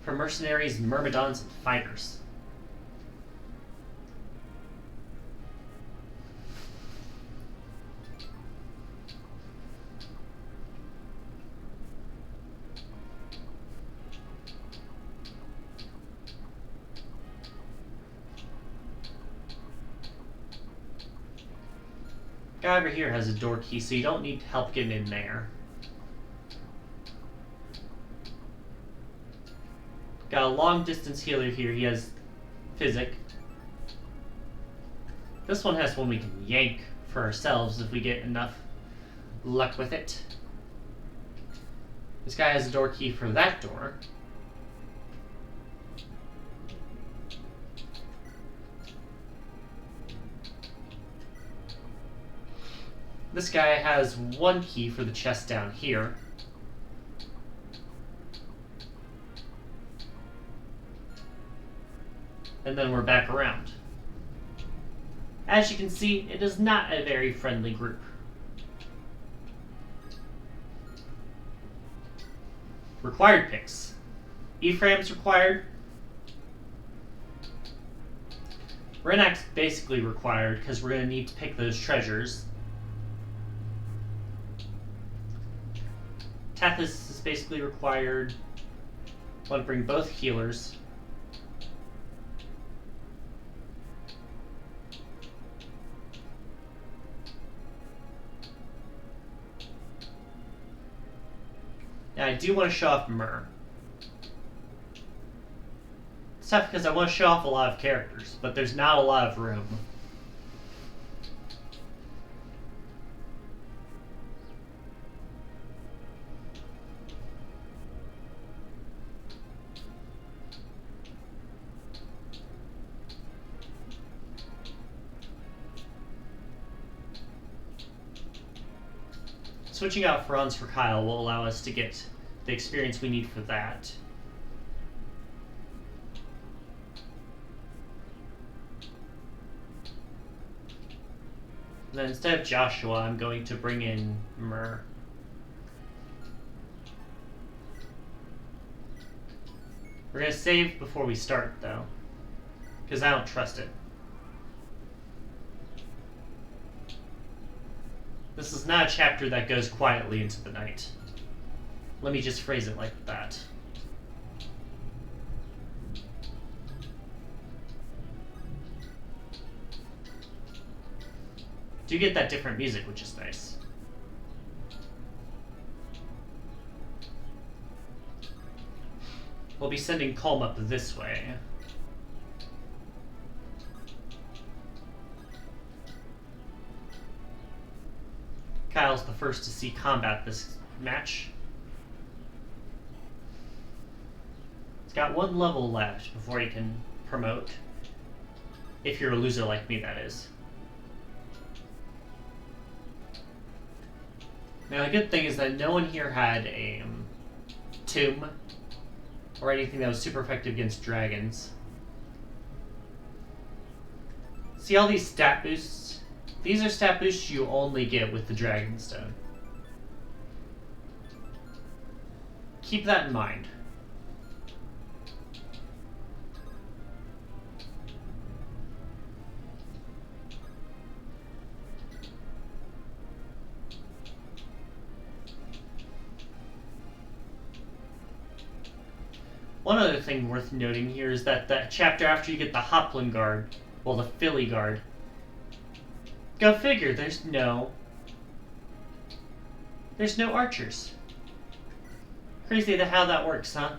A: For mercenaries, myrmidons, and fighters. Guy over here has a door key, so you don't need help getting in there. Got a long distance healer here. He has physic. This one has one we can yank for ourselves if we get enough luck with it. This guy has a door key for that door. This guy has 1 key for the chest down here. And then we're back around. As you can see, it is not a very friendly group. Required picks. Ephraim's required. Renac's basically required because we're going to need to pick those treasures. Tathis is basically required. Want to bring both healers. Now I do want to show off Myr. It's tough because I want to show off a lot of characters, but there's not a lot of room. Switching out Franz for Kyle will allow us to get the experience we need for that. And then instead of Joshua, I'm going to bring in Myr. We're going to save before we start, though, because I don't trust it. This is not a chapter that goes quietly into the night. Let me just phrase it like that. Do get that different music, which is nice. We'll be sending Calm up this way. Kyle's the first to see combat this match. He's got 1 level left before he can promote. If you're a loser like me, that is. Now the good thing is that no one here had a tomb or anything that was super effective against dragons. See all these stat boosts? These are stat boosts you only get with the Dragonstone. Keep that in mind. One other thing worth noting here is that that chapter after you get the Hoplin Guard, well, the Philly Guard, go figure, there's no archers. Crazy how that works, huh?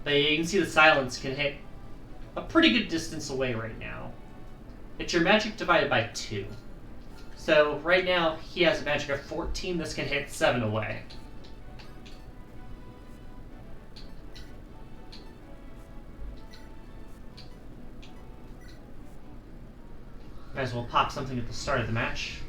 A: But you can see the silence can hit a pretty good distance away right now. It's your magic divided by 2. So right now he has a magic of 14. This can hit 7 away. Might as well pop something at the start of the match.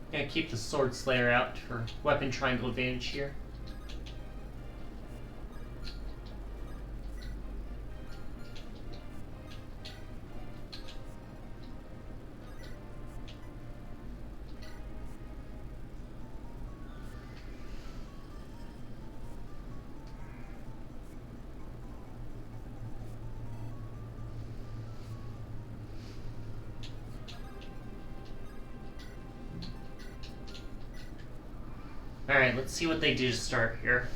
A: Gonna keep the Sword Slayer out for weapon triangle advantage here. Alright, let's see what they do to start here.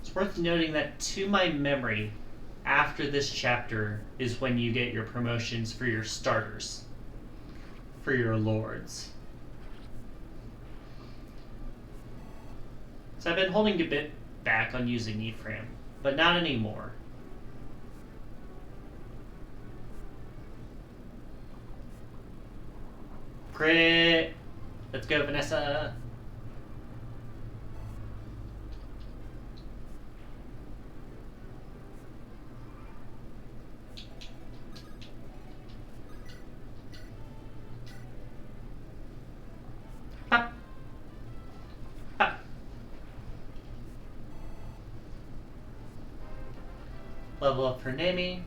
A: It's worth noting that, to my memory, after this chapter is when you get your promotions for your starters, for your lords. So I've been holding a bit back on using Ephraim, but not anymore. Crit! Let's go, Vanessa! Pop! Pop! Level up for Nami.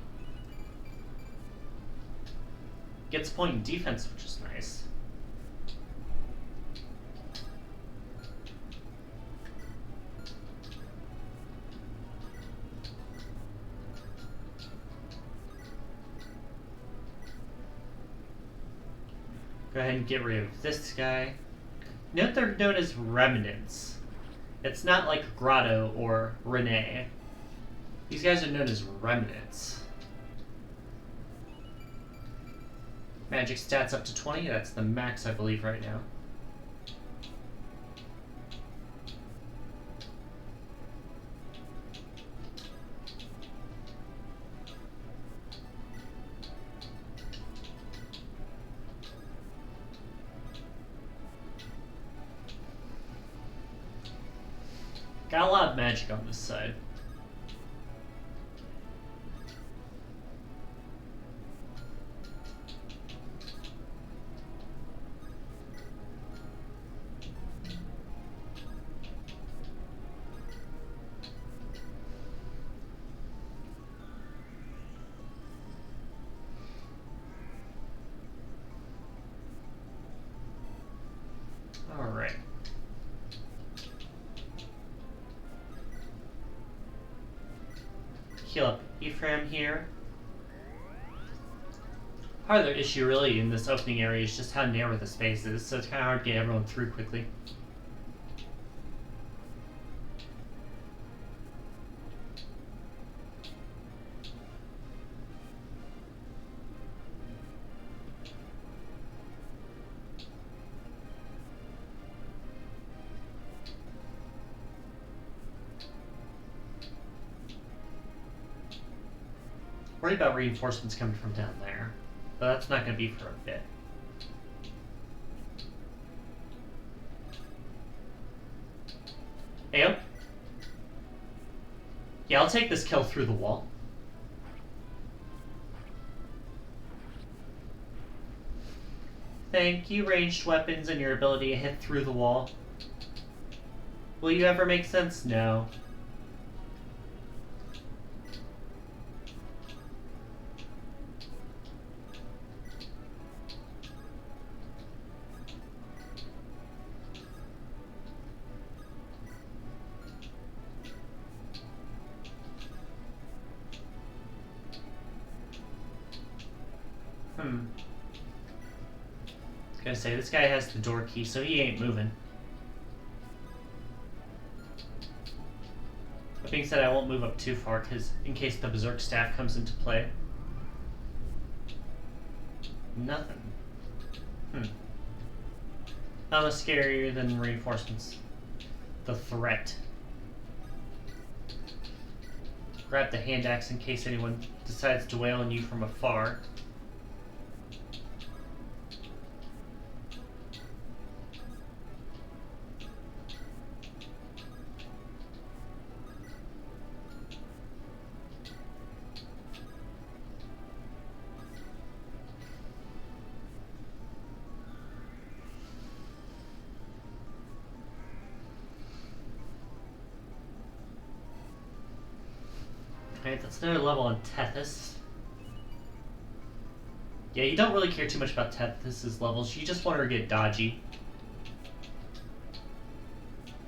A: Gets a point in defense, which is nice. Go ahead and get rid of this guy. Note they're known as remnants. It's not like Grotto or Renee. These guys are known as remnants. Magic stats up to 20. That's the max, I believe, right now. Got a lot of magic on this side. All right. Heal up Ephraim here. Part of the issue really in this opening area is just how narrow the space is, so it's kind of hard to get everyone through quickly. Worry about reinforcements coming from down there. But that's not going to be for a bit. Ayo. Yeah, I'll take this kill through the wall. Thank you, ranged weapons and your ability to hit through the wall. Will you ever make sense? No. I was gonna say, this guy has the door key, so he ain't moving. That being said, I won't move up too far, because in case the Berserk Staff comes into play. Nothing. Not less scarier than reinforcements. The threat. Grab the hand axe in case anyone decides to wail on you from afar. Alright, that's another level on Tethys. Yeah, you don't really care too much about Tethys' levels, you just want her to get dodgy.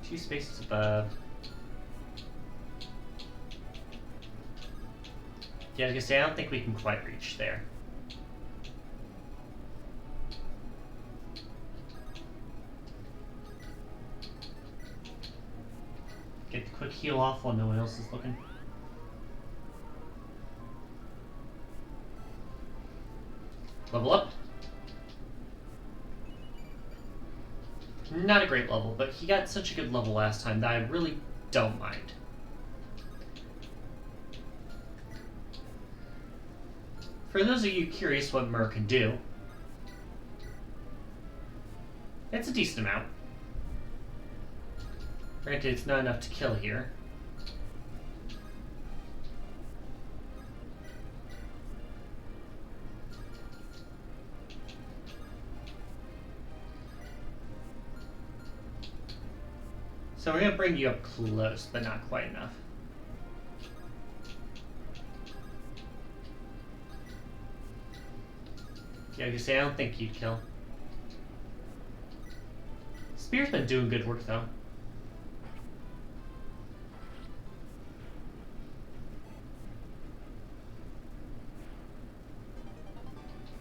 A: 2 spaces above. Yeah, I was gonna say, I don't think we can quite reach there. Get the quick heal off while no one else is looking. Level up. Not a great level, but he got such a good level last time that I really don't mind. For those of you curious what Myrrh can do, it's a decent amount. Granted, it's not enough to kill here. So we're going to bring you up close, but not quite enough. Yeah, I can say I don't think you'd kill. Spear's been doing good work, though.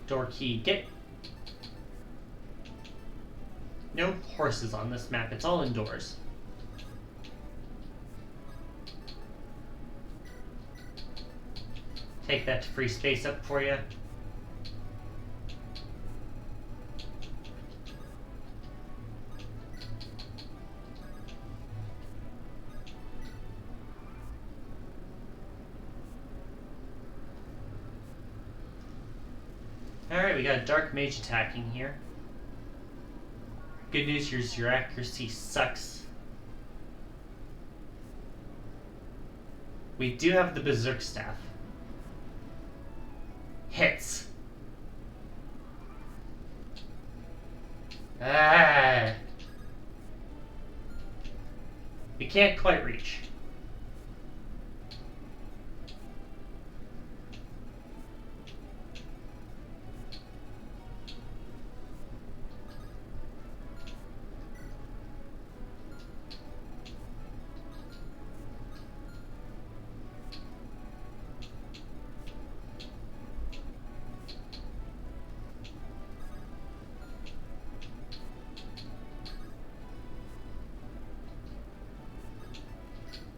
A: Door key, get... No horses on this map, it's all indoors. Take that to free space up for you. Alright, we got a Dark Mage attacking here. Good news is your accuracy sucks. We do have the Berserk Staff. Hits. Ah. We can't quite reach.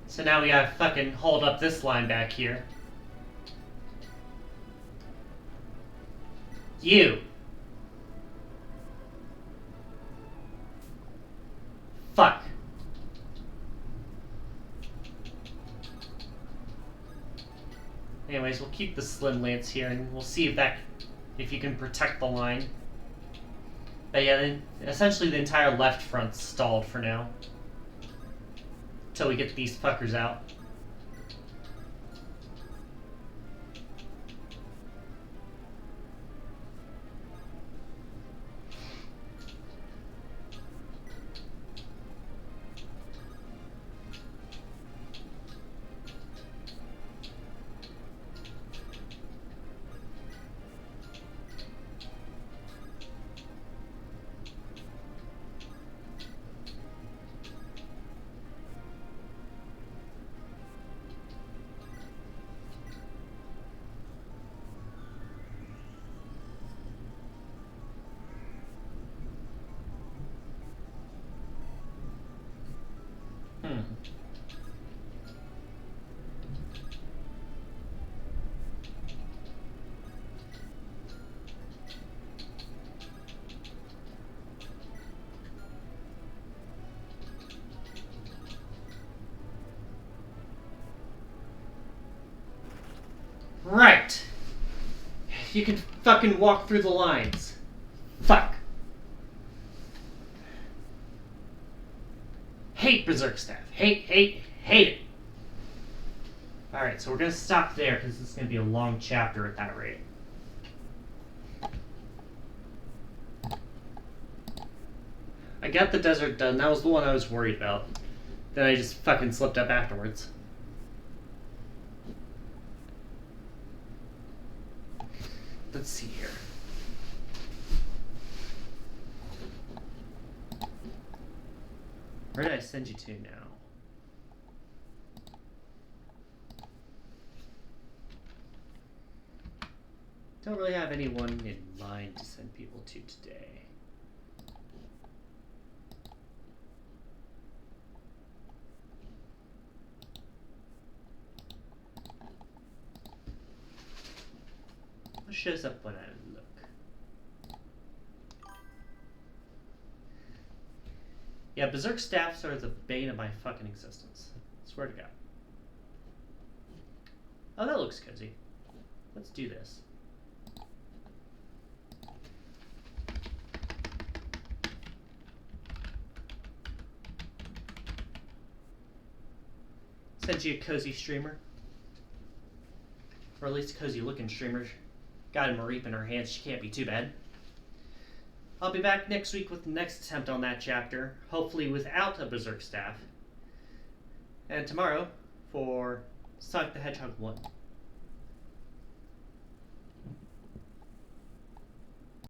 A: So now we gotta fucking hold up this line back here. You! Fuck. Anyways, we'll keep the slim lance here, and we'll see if you can protect the line. But yeah, then essentially the entire left front's stalled for now. Until we get these fuckers out. Right! You can fucking walk through the lines. Fuck. Hate Berserk Staff. Hate it. Alright, so we're gonna stop there because it's gonna be a long chapter at that rate. I got the desert done. That was the one I was worried about. Then I just fucking slipped up afterwards. Let's see here. Where did I send you to now? Don't really have anyone in mind to send people to today. What shows up when I look? Yeah, Berserk Staffs are the bane of my fucking existence. Swear to God. Oh, that looks cozy. Let's do this. Sent you a cozy streamer. Or at least a cozy looking streamer. Got a Mareep in her hands, she can't be too bad. I'll be back next week with the next attempt on that chapter, hopefully without a Berserk Staff. And tomorrow for Sonic the Hedgehog 1.